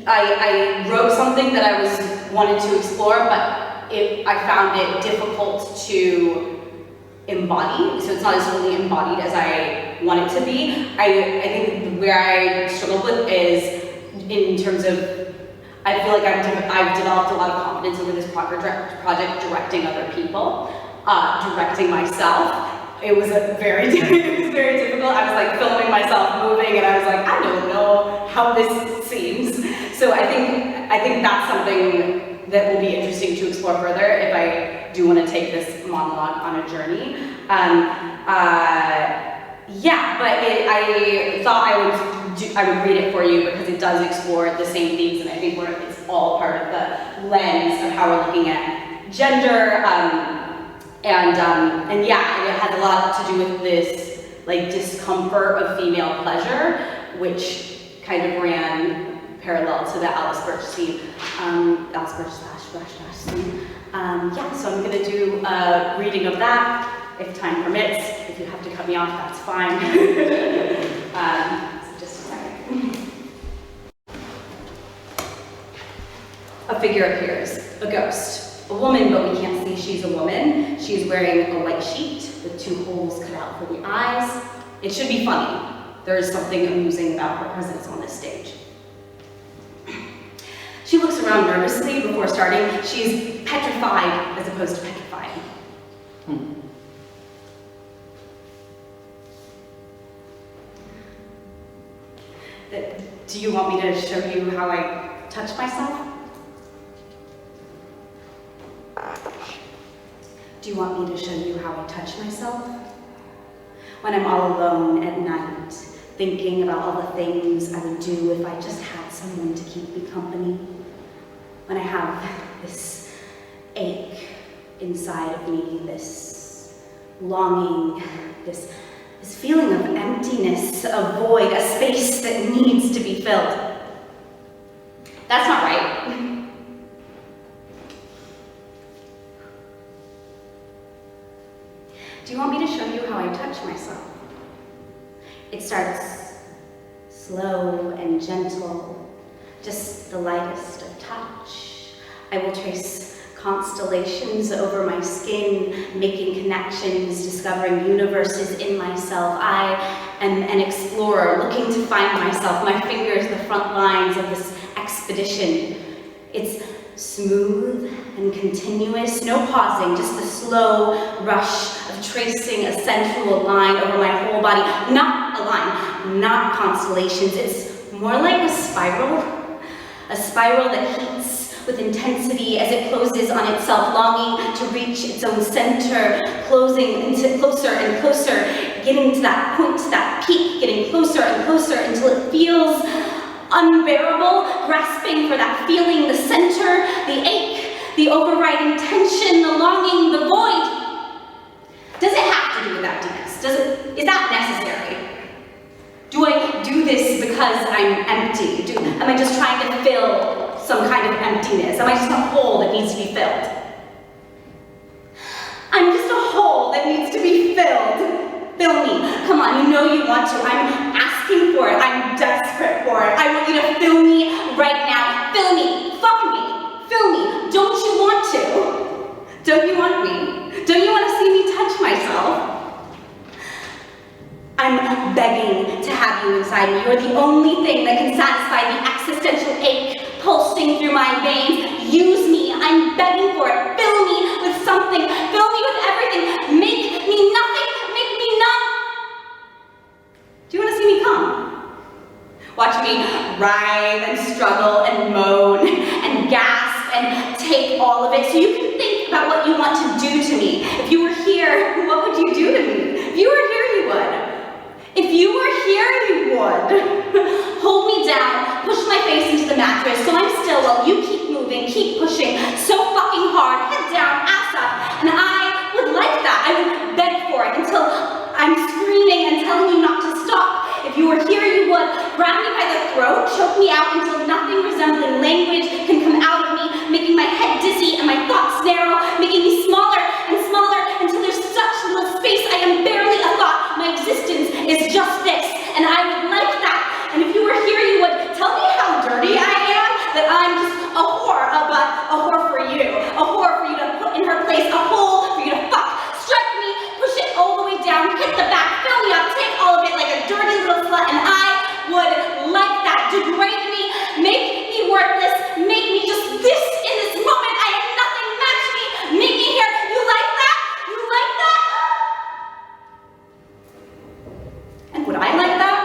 I wrote something that I wanted to explore, but I found it difficult to embody, so it's not as fully embodied as I want it to be. I think where I struggled with is in terms of, I feel like I've developed a lot of confidence over this project directing other people, directing myself. It was very difficult. I was like filming myself moving, and I was like, I don't know how this seems. So I think that's something that will be interesting to explore further if I do want to take this monologue on a journey. Yeah, but I thought I would read it for you because it does explore the same themes, and I think it's all part of the lens of how we're looking at gender. And yeah, it had a lot to do with this like discomfort of female pleasure, which kind of ran parallel to the Alice Birch scene, Alice Birch / scene. Yeah, so I'm gonna do a reading of that if time permits. If you have to cut me off, that's fine. So just a second. A figure appears, a ghost. A woman, but we can't see she's a woman. She is wearing a white sheet with 2 holes cut out for the eyes. It should be funny. There is something amusing about her presence on this stage. She looks around nervously before starting. She's petrified as opposed to petrified. Do you want me to show you how I touch myself? Do you want me to show you how I touch myself? When I'm all alone at night, thinking about all the things I would do if I just had someone to keep me company. When I have this ache inside of me, this longing, this feeling of emptiness, a void, a space that needs to be filled. That's not right. Do you want me to show you how I touch myself? It starts slow and gentle, just the lightest of touch. I will trace constellations over my skin, making connections, discovering universes in myself. I am an explorer, looking to find myself, my fingers the front lines of this expedition. It's smooth and continuous, no pausing, just the slow rush of tracing a sensual line over my whole body. Not a line, not constellations. It's more like a spiral that heats with intensity as it closes on itself, longing to reach its own center, closing into closer and closer, getting to that point, to that peak, getting closer and closer until it feels unbearable, grasping for that feeling, the center, the ache, the overriding tension, the longing, the void. Does it have to do with emptiness? Is that necessary? Do I do this because I'm empty? Am I just trying to fill some kind of emptiness? Am I just a hole that needs to be filled? I'm just a hole that needs to be filled. Fill me. Come on, you know you want to. I'm asking for it. I'm desperate for it. I want you to fill me right now. Fill me. Fuck me. Fill me. Don't you want to? Don't you want me? Don't you want to see me touch myself? I'm begging to have you inside me. You're the only thing that can satisfy the existential ache pulsing through my veins. Use me. I'm begging for it. Fill me with something. Fill me with everything. Make me nothing. Make me none. Do you want to see me come? Watch me writhe and struggle and moan and gasp and take all of it so you can think about what you want to do to me. If you were here, what would you do to me? If you were here, you would. If you were here, you would. Hold me down, push my face into the mattress so I'm still while you keep moving, keep pushing so fucking hard, head down, ass up. And I would like that. I would beg for it until I'm screaming and telling you not to stop. If you were here, you would. Grab me by the throat, choke me out until nothing resembling language can come out of me, making my head dizzy and my thoughts narrow, making me smaller and smaller until there's such little space I am barely a thought. My existence is just this, and I would like that. And if you were here, you would tell me how dirty I am, that I'm just a whore, but a whore for you. A whore for you to put in her place, a hole for you to fuck. Strike me, push it all the way down, hit the back, fill me up, take all of it like a dirty little slut, and I would like that. Degrade me, make me worthless, make me just this in this moment. I am nothing, match me, make me here. You like that? You like that? And would I like that?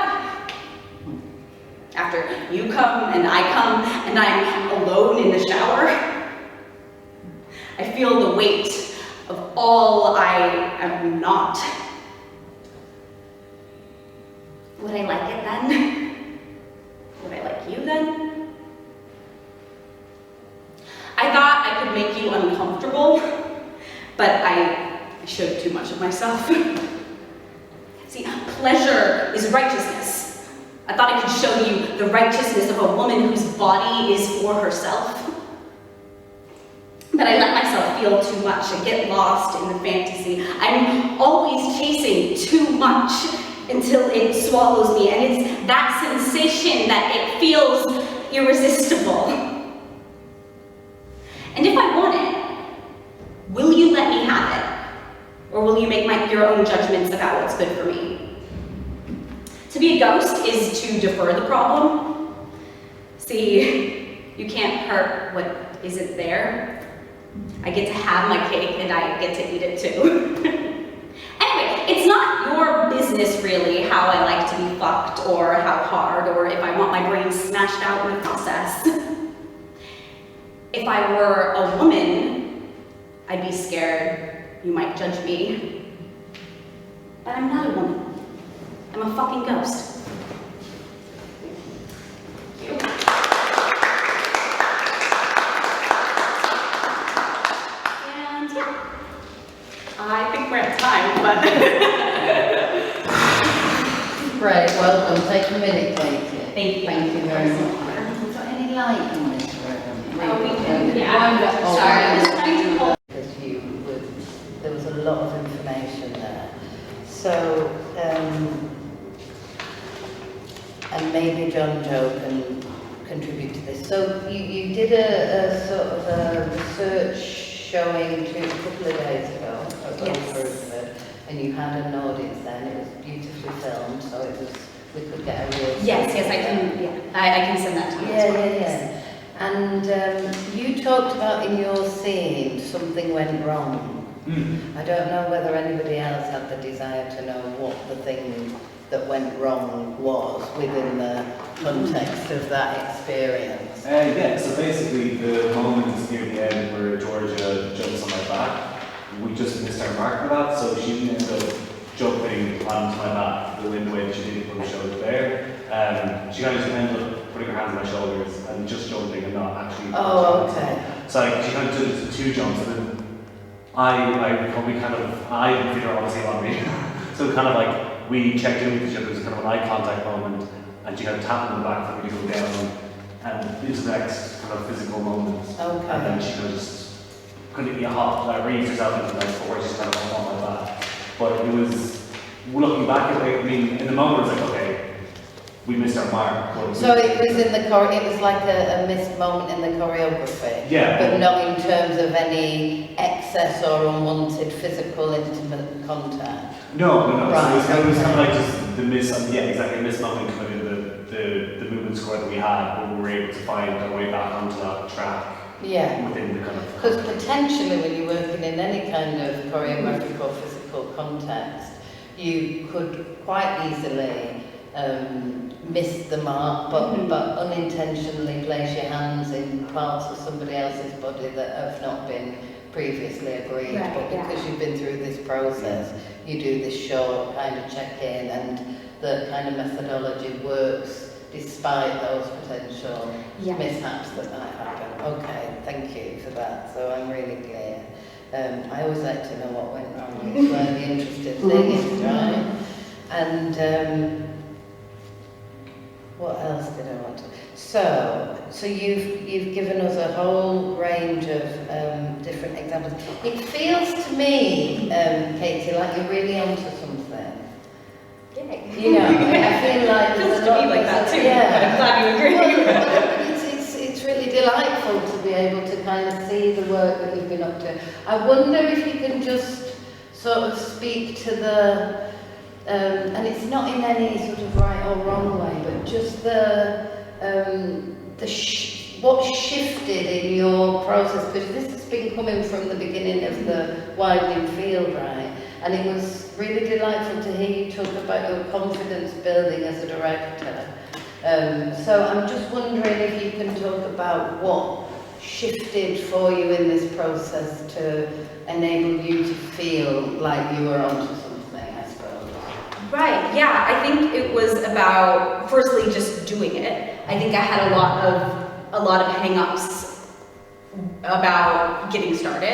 After you come and I'm alone in the shower, I feel the weight of all I am not. Would I like it then? Would I like you then? I thought I could make you uncomfortable, but I showed too much of myself. See, pleasure is righteousness. I thought I could show you the righteousness of a woman whose body is for herself. But I let myself feel too much and get lost in the fantasy. I'm always chasing too much until it swallows me, and it's that sensation that it feels irresistible. And if I want it, will you let me have it? Or will you make your own judgments about what's good for me? To be a ghost is to defer the problem. See, you can't hurt what isn't there. I get to have my cake and I get to eat it too. Anyway, it's not your business really how I like to be fucked or how hard or if I want my brain smashed out in the process. If I were a woman, I'd be scared you might judge me. But I'm not a woman. I'm a fucking ghost. Thank you. And yeah, I think we're at time, but. Great, welcome. Take a minute, Kaitlin. Thank you. Thank you very much. Have we got any light in this room? Oh, we do. Yeah. Sorry, I'm just trying to hold. Because there was a lot of information there. So, and maybe John Joe can contribute to this. So you did a sort of a research showing a couple of days ago at Yes. Bruford, and you had an audience then. It was beautifully filmed, so it was, we could get a real Yes, I can, I can send that to you as well. Yeah. And you talked about in your scene something went wrong. I don't know whether anybody else had the desire to know what the thing that went wrong was within the context of that experience. Yeah, so basically the moment is near the end where Georgia jumps on my back. We just missed our mark for that, so she ended up jumping onto my back the wind way that she did when the show was there. She kind of just ended up putting her hands on my shoulders and just jumping and not actually. Oh, okay. So like, she kind of did two jumps, and then I probably kind of, I didn't figure out what was going on me. So kind of like, we checked in with each other, there was kind of an eye contact moment, and she kind of tapped me on the back for me to go down and into the next kind of physical moment. Okay. And then she kind of just couldn't get hot, like raised herself into the next before she's kind of on my back. But it was, looking back at it, I mean, in the moment it was like, okay, we missed our mark. So it was in the it was like a missed moment in the choreography. Yeah. But not in terms of any excess or unwanted physical intimate contact. No. Right. So it was kind of like just the miss moment kind of the movement score that we had, when we were able to find our way back onto that track. Yeah. Within the kind of. Because potentially when you're working in any kind of choreographic or physical context, you could quite easily miss the mark, but unintentionally place your hands in parts of somebody else's body that have not been previously agreed. Right, but because you've been through this process, you do this short kind of check-in, and the kind of methodology works despite those potential mishaps that might happen. Okay, thank you for that. So I'm really clear. I always like to know what went wrong. It's where the interesting thing is, right? And what else did I want to? So you've given us a whole range of different examples. It feels to me, Katie, like you're really onto something. You know, I feel like it feels to me like that too. But I'm glad you agree. Well, it's really delightful to be able to kind of see the work that you've been up to. I wonder if you can just sort of speak to the, and it's not in any sort of right or wrong way, but just what shifted in your process, because this has been coming from the beginning of the widening field, right? And it was really delightful to hear you talk about your confidence building as a director. So I'm just wondering if you can talk about what shifted for you in this process to enable you to feel like you were onto something, I suppose. Right, yeah, I think it was about, firstly, just doing it. I think I had a lot of hang-ups about getting started,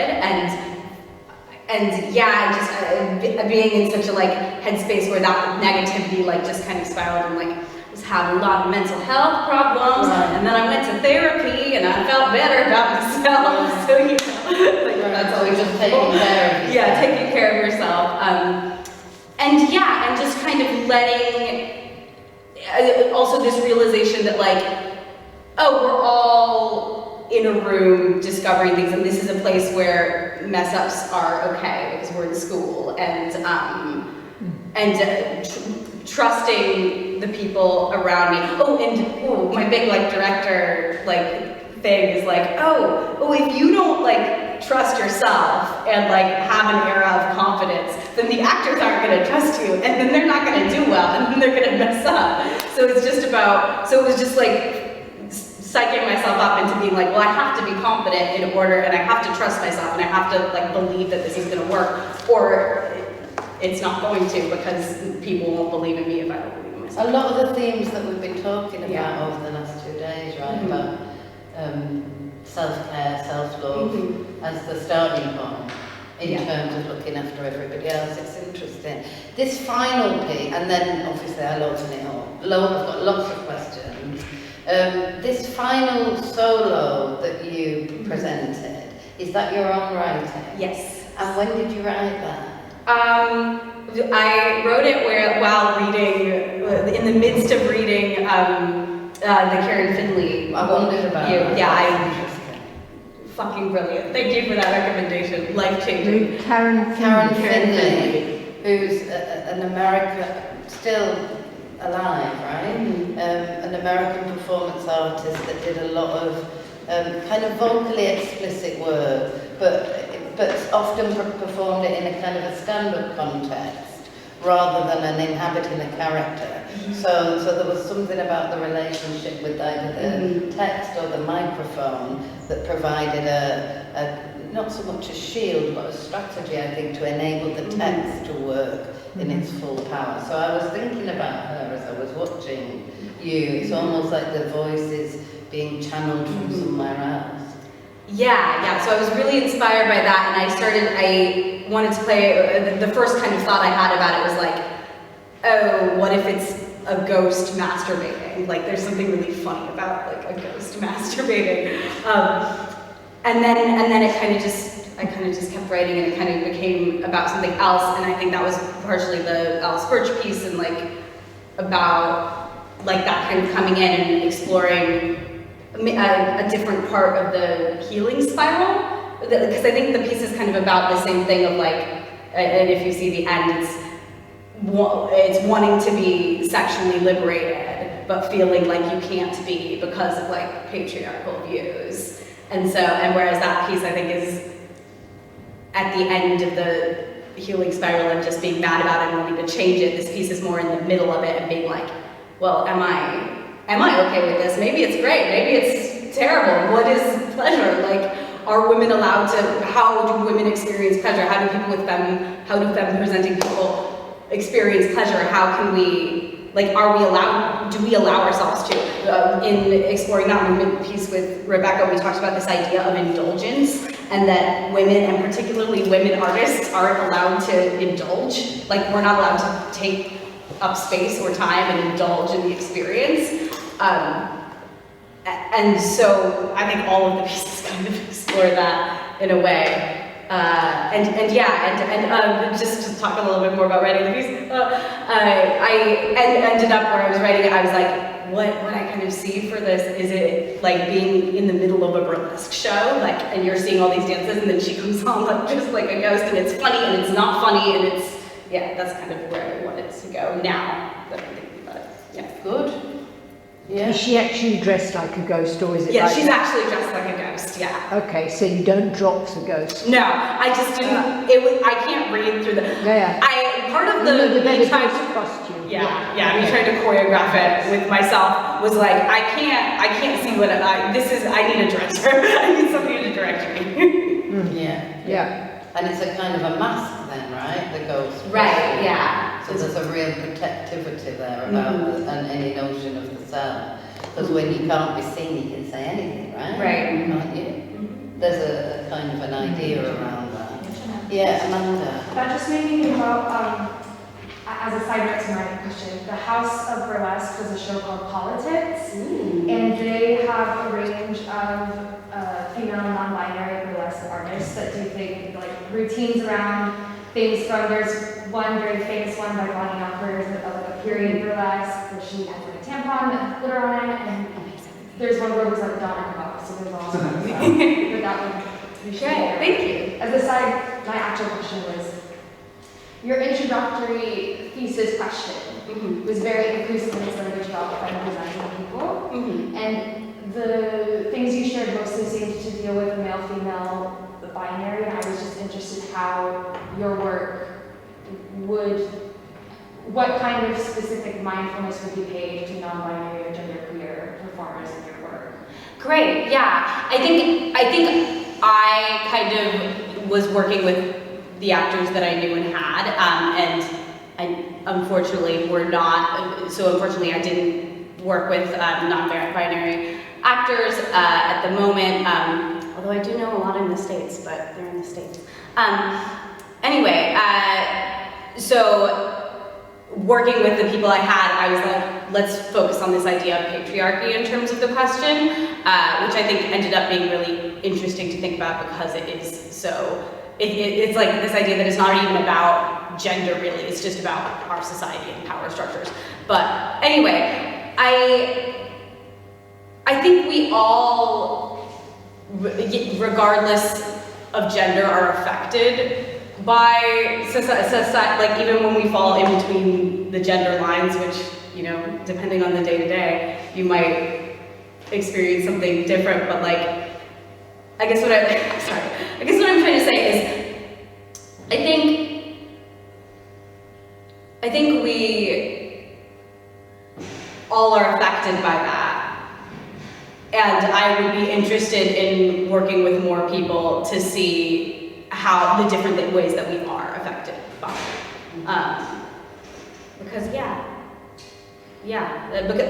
and yeah, just being in such a headspace where that negativity just kind of spiraled, and was having a lot of mental health problems, and then I went to therapy and I felt better about myself. So that's always just taking care of yourself. Yeah, taking care of yourself. And just kind of letting, also this realization that we're all in a room discovering things, and this is a place where mess ups are okay because we're in school, and trusting the people around me. My big director thing is if you don't trust yourself and have an era of confidence, then the actors aren't going to trust you, and then they're not going to do well, and then they're going to mess up. So it was just psyching myself up into being I have to be confident in order, and I have to trust myself, and I have to believe that this is going to work, or it's not going to, because people won't believe in me if I don't believe in myself. A lot of the themes that we've been talking about over the last 2 days, right, about self-care, self-love as the starting point in terms of looking after everybody else. It's interesting. This final piece, and then obviously I'll open it up. I've got lots of questions. This final solo that you presented, is that your own writing? Yes. And when did you write that? I wrote it while reading, in the midst of reading the Karen Finley. I wondered about it. Yeah, fucking brilliant. Thank you for that recommendation. Life-changing. Karen Finley, who's an American, still alive, right? An American performance artist that did a lot of kind of vocally explicit work, but often performed it in a kind of a stand-up context rather than an inhabiting a character. So there was something about the relationship with either the text or the microphone that provided a not so much a shield but a strategy, I think, to enable the text to work in its full power. So I was thinking about her as I was watching you. It's almost like the voice is being channeled from somewhere else. Yeah, so I was really inspired by that, and I wanted to play, the first kind of thought I had about it was like, oh, what if it's a ghost masturbating? Like, there's something really funny about like a ghost masturbating. And then I kind of just kept writing, and it kind of became about something else, and I think that was partially the Alice Birch piece, and like about like that kind of coming in and exploring a different part of the healing spiral, because I think the piece is kind of about the same thing of like, and if you see the end, it's wanting to be sexually liberated, but feeling like you can't be because of like patriarchal views. And whereas that piece I think is at the end of the healing spiral and just being mad about it and wanting to change it, this piece is more in the middle of it and being like, well, am I okay with this? Maybe it's great, maybe it's terrible. What is pleasure? Like, are women allowed to, how do women experience pleasure? How do femme presenting people experience pleasure? How can we, like, do we allow ourselves to? In exploring that movement piece with Rebecca, we talked about this idea of indulgence, and that women, and particularly women artists, aren't allowed to indulge. Like, we're not allowed to take up space or time and indulge in the experience. And so I think all of the pieces kind of explore that in a way. Just to talk a little bit more about writing the piece, I ended up where I was writing it, I was like, what I kind of see for this, is it like being in the middle of a burlesque show, like, and you're seeing all these dances, and then she comes on like just like a ghost, and it's funny and it's not funny, and it's, yeah, that's kind of where I want it to go now that I'm thinking about it. Yeah. Good. Yeah. Is she actually dressed like a ghost, or is it? Yeah, like she's that? actually dressed like a ghost. Yeah. Okay, so you don't drop the ghost. No, I just didn't. I can't read through the. Yeah. Part of the me trying ghost costume. Yeah. Me trying to choreograph it with myself was like, I can't see what I need a director. I need somebody to direct me. Yeah. And it's a kind of a mask then, right? The ghost. Right. Yeah. So there's a real protectivity there about any notion of the self. Because when you can't be seen, you can say anything, right? Right. Can't you? There's a kind of an idea around that. Yeah, Amanda. That just made me think about, as a side note to my question, the House of Burlesque was a show called Politics, and they have a range of female non-binary burlesque artists that do things like routines around things from, there's one very famous one by Bonnie Knocker, like a period burlesque, where she has like a tampon and glitter on it, and there's one where it was like a Donna Kabbalah, so there's also but that one we should Great, thank you. As a side, my actual question was, your introductory thesis question was very inclusive in its language about femme-presenting people, and the things you shared mostly seemed to deal with the male-female binary, and I was just interested how your work what kind of specific mindfulness would be paid to non-binary or genderqueer performers in your work? Great, yeah. I think I kind of was working with the actors that I knew and had, and unfortunately were not, so unfortunately I didn't work with non-binary actors at the moment, although I do know a lot in the States, but they're in the States. So working with the people I had, I was like, let's focus on this idea of patriarchy in terms of the question, which I think ended up being really interesting to think about, because it is so, it's like this idea that it's not even about gender really, it's just about our society and power structures. But anyway, I think we all regardless of gender, are affected by society, like even when we fall in between the gender lines, which, you know, depending on the day to day, you might experience something different, but like, I guess what I'm trying to say is, I think we all are affected by that. And I would be interested in working with more people to see how the different ways that we are affected by it. Because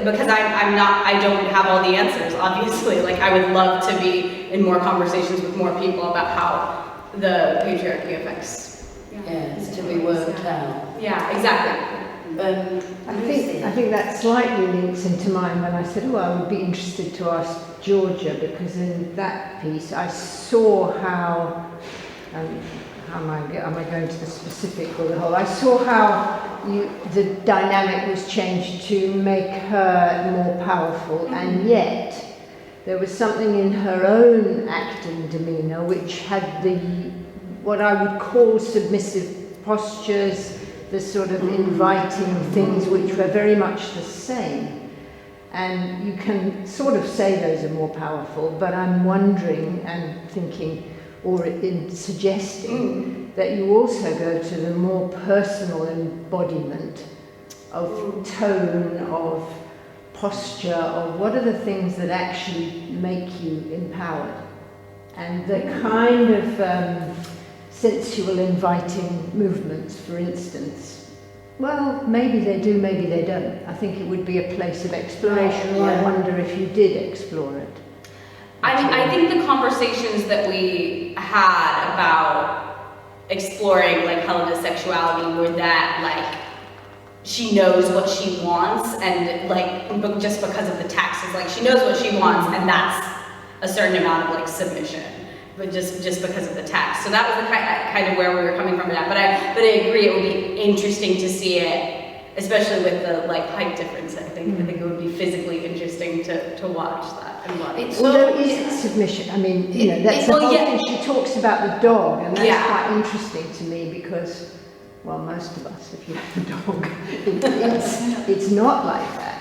because I don't have all the answers, obviously. Like, I would love to be in more conversations with more people about how the patriarchy affects. It's to be worked out. Yeah, exactly. I think that slightly links into mine when I said, oh, I would be interested to ask Georgia, because in that piece I saw how am I going to the specific or the whole? I saw how the dynamic was changed to make her more powerful, and yet there was something in her own acting demeanour which had what I would call submissive postures, the sort of inviting things which were very much the same. And you can sort of say those are more powerful, but I'm wondering and thinking, or in suggesting, that you also go to the more personal embodiment of tone, of posture, of what are the things that actually make you empowered. And the kind of sensual inviting movements, for instance, well, maybe they do, maybe they don't. I think it would be a place of exploration. I wonder if you did explore it. I think the conversations that we had about exploring like Helena's sexuality were that like she knows what she wants, and like just because of the text, it's like she knows what she wants, and that's a certain amount of like submission, but just because of the text. So that was the kind of where we were coming from that. But I agree, it would be interesting to see it, especially with the like height difference. I think it would be physically interesting to watch that. Although is it submission? I mean, you know, that's the whole thing. She talks about the dog, and that's quite interesting to me because, well, most of us, if you have a dog, it's not like that,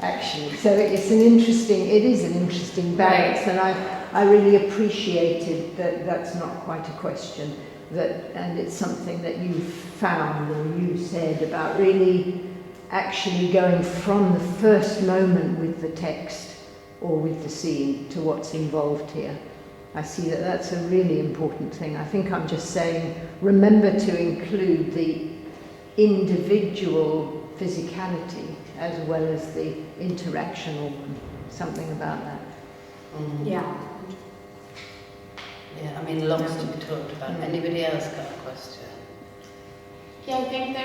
actually. So it is an interesting balance, and I really appreciated that that's not quite a question, and it's something that you've found or you said about really actually going from the first moment with the text or with the scene to what's involved here. I see that that's a really important thing. I think I'm just saying, remember to include the individual physicality as well as the interactional one, something about that. Yeah, I mean, lots to be talked about. Anybody else got a question? Yeah, I think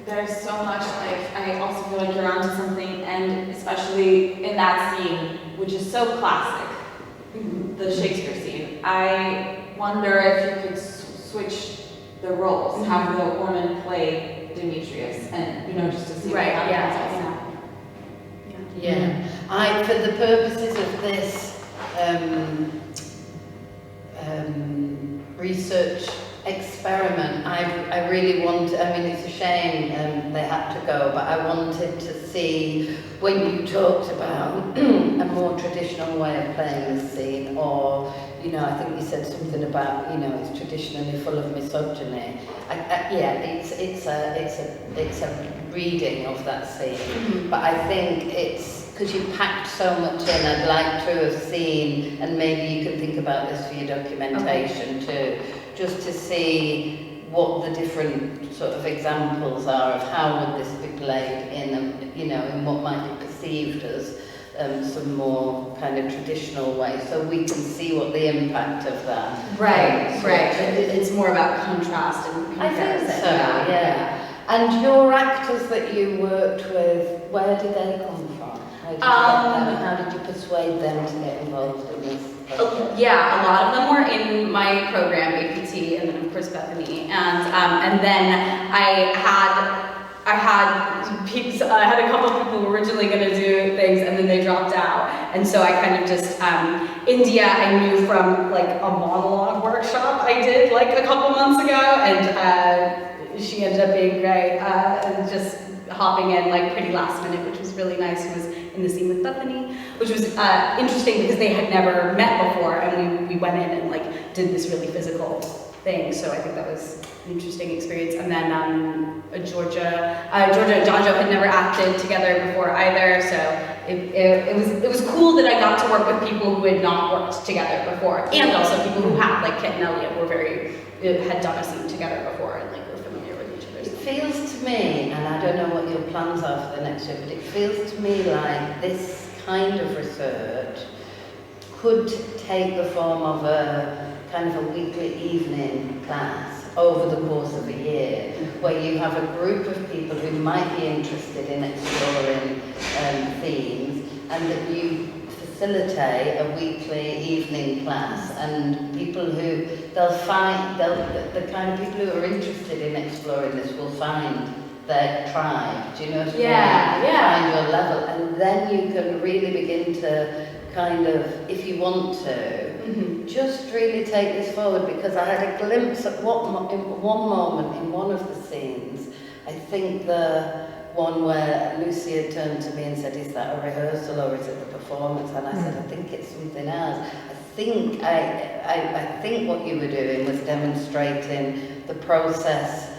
there's so much, like, I also feel like you're onto something, and especially in that scene, which is so classic, the Shakespeare scene. I wonder if you could switch the roles, have the woman play Demetrius, and, you know, just to see what happens. For the purposes of this research experiment, I really wanted, I mean, it's a shame they had to go, but I wanted to see when you talked about a more traditional way of playing this scene, or, you know, I think you said something about, you know, it's traditionally full of misogyny. It's a reading of that scene, but I think it's because you packed so much in. I'd like to have seen, and maybe you can think about this for your documentation too, just to see what the different sort of examples are of how would this be played in, you know, in what might be perceived as some more kind of traditional way, so we can see what the impact of that. Right. It's more about contrast and comparison. I think so, yeah. And your actors that you worked with, where did they come from? How did you persuade them to get involved in this project? Yeah, a lot of them were in my program, APT, and then of course Bethany, and then I had a couple of people who were originally going to do things, and then they dropped out. And so I kind of just, India I knew from like a monologue workshop I did like a couple months ago, and she ended up being great, and just hopping in like pretty last minute, which was really nice. Who was in the scene with Bethany, which was interesting because they had never met before, and we went in and like did this really physical thing. So I think that was an interesting experience. And then Georgia and Jonjo had never acted together before either, so it was cool that I got to work with people who had not worked together before, and also people who had, like Kit and Elliot had done a scene together before and like were familiar with each other. It feels to me, and I don't know what your plans are for the next year, but it feels to me like this kind of research could take the form of a kind of a weekly evening class over the course of a year, where you have a group of people who might be interested in exploring themes, and that you facilitate a weekly evening class, and people who the kind of people who are interested in exploring this will find their tribe, do you know what I mean? Yeah. Find your level, and then you can really begin to kind of, if you want to, just really take this forward, because I had a glimpse at in one moment in one of the scenes, I think the one where Lucia turned to me and said, is that a rehearsal or is it the performance? And I said, I think it's something else. I think what you were doing was demonstrating the process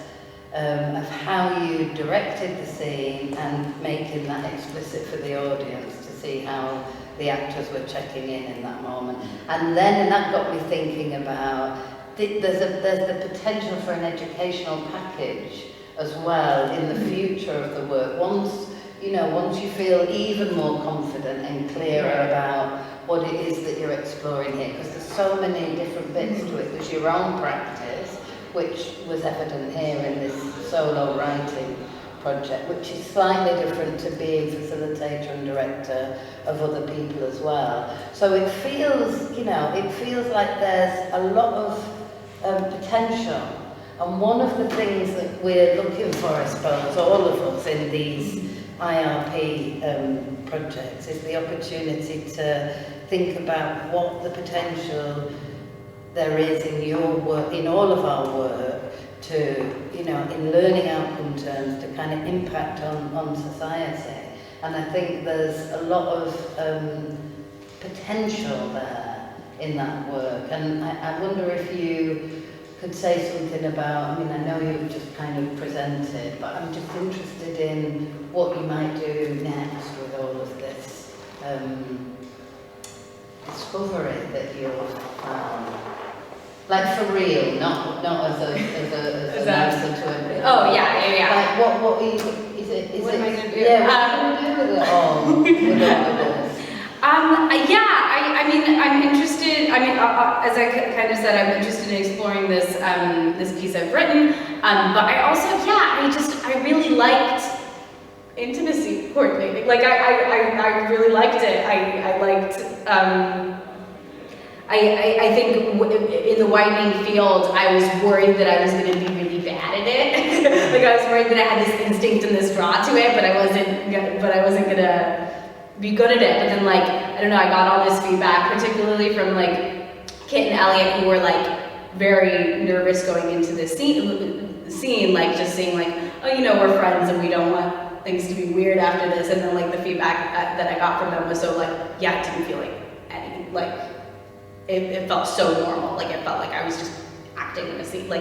of how you directed the scene and making that explicit for the audience to see how the actors were checking in that moment. And that got me thinking about, there's the potential for an educational package as well in the future of the work. Once you feel even more confident and clearer about what it is that you're exploring here, because there's so many different bits to it. There's your own practice, which was evident here in this solo writing project, which is slightly different to being facilitator and director of other people as well. So it feels like there's a lot of potential. And one of the things that we're looking for, I suppose, all of us in these IRP projects, is the opportunity to think about what the potential there is in your work, in all of our work, to, in learning outcome terms, to kind of impact on society. And I think there's a lot of potential there in that work. And I wonder if you could say something about, I know you've just kind of presented, but I'm just interested in what you might do next with all of this discovery that you've found. Like for real, not as an answer to it. Oh yeah. Like what are you, what am I going to do? Yeah, what are you going to do with it all? With all of this? I'm interested. As I kind of said, I'm interested in exploring this this piece I've written. But I also, I really liked intimacy coordinating. Like I really liked it. I liked. I think in the widening field, I was worried that I was going to be really bad at it. Like I was worried that I had this instinct and this draw to it, but I wasn't gonna be good at it. But then, I don't know, I got all this feedback, particularly from Kit and Elliot, who were very nervous going into this scene, just saying we're friends and we don't want things to be weird after this. And then the feedback that I got from them was so it didn't feel like anything It felt so normal. It felt like I was just acting in a scene,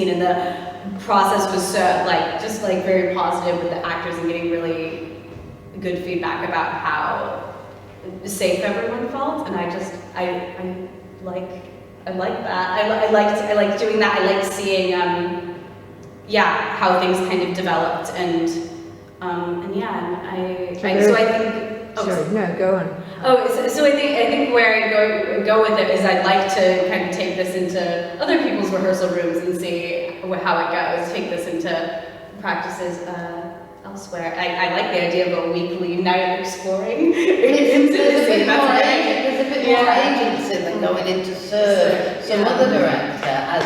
and the process was so very positive with the actors and getting really good feedback about how safe everyone felt. And I like that. I liked doing that. I liked seeing how things kind of developed and I think. Sorry, no, go on. So I think where I go with it is I'd like to kind of take this into other people's rehearsal rooms and see how it goes. Take this into practices elsewhere. I like the idea of a weekly night exploring. There's a bit more agency than going in to serve some other director as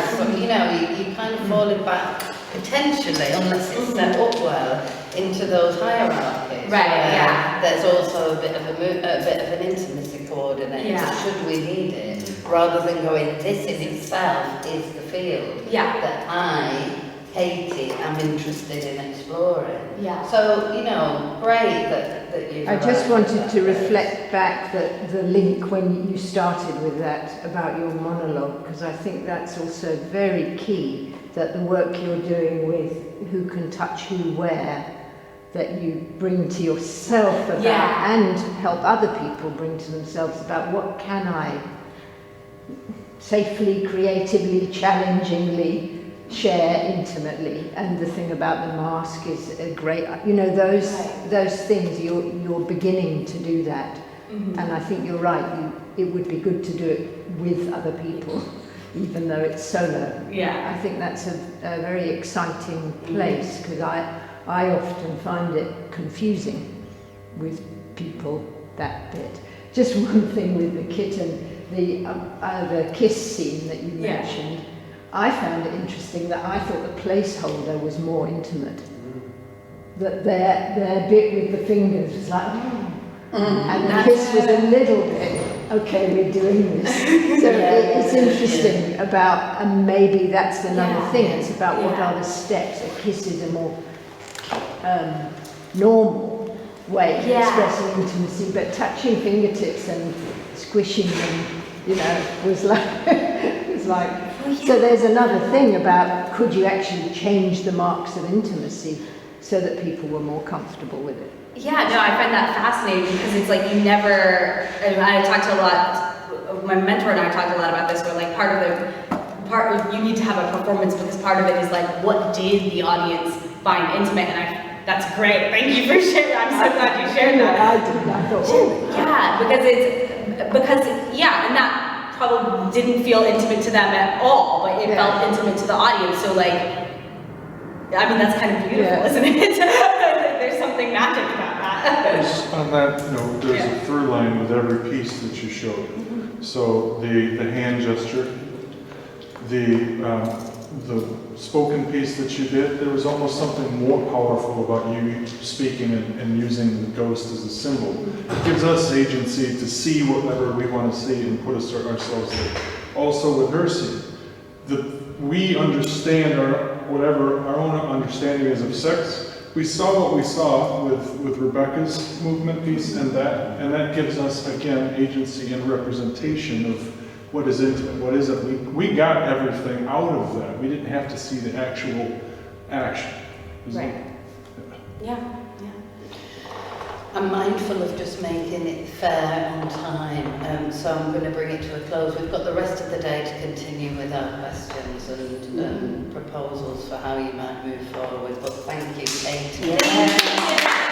you kind of fall back potentially, unless it's set up well, into those hierarchies. Right, where yeah. there's also a bit of an intimacy coordinator, Yeah. should we need it, rather than going, this in itself is the field Yeah. that I, Katie, am interested in exploring. Yeah. So, you know, great that you've I just arrived wanted at to that reflect back the link when you started with that about your monologue, because I think that's also very key, that the work you're doing with who can touch who where, that you bring to yourself about Yeah. and help other people bring to themselves about what can I safely, creatively, challengingly share intimately. And the thing about the mask is a great, you know, those things, you're beginning to do that. Mhm. And I think you're right, it would be good to do it with other people, even though it's solo. Yeah. I think that's a very exciting place, because I often find it confusing with people, that bit. Just one thing with the kitten, the kiss scene that you Yeah. mentioned, I found it interesting that I thought the placeholder was more intimate. That their bit with the fingers was like, and the kiss was a little bit, okay, we're doing this. So it's interesting about, and maybe that's another thing, it's about what are the steps. A kiss is a more normal way of expressing intimacy, but touching fingertips and squishing them, you know, was like, so there's another thing about, could you actually change the marks of intimacy so that people were more comfortable with it? Yeah, no, I find that fascinating because it's like you never, and I talked a lot, my mentor and I talked a lot about this, where like you need to have a performance because part of it is like, what did the audience find intimate? And that's great, thank you for sharing, I'm so glad you shared that. I did, I thought, oh. Yeah, because and that probably didn't feel intimate to them at all, but it felt intimate to the audience, so like, I mean, that's kind of beautiful, isn't it? There's something magic about that. Just on that note, there's a through line with every piece that you showed. So the hand gesture, the spoken piece that you did, there was almost something more powerful about you speaking and using the ghost as a symbol. It gives us agency to see whatever we want to see and put ourselves there. Also with her scene, we understand our own understanding is of sex. We saw what we saw with Rebecca's movement piece, and that gives us again agency and representation of what is intimate, what isn't. We got everything out of that. We didn't have to see the actual action. Right. Yeah. I'm mindful of just making it fair on time, so I'm going to bring it to a close. We've got the rest of the day to continue with our questions and proposals for how you might move forward, but thank you, Kate. Yeah.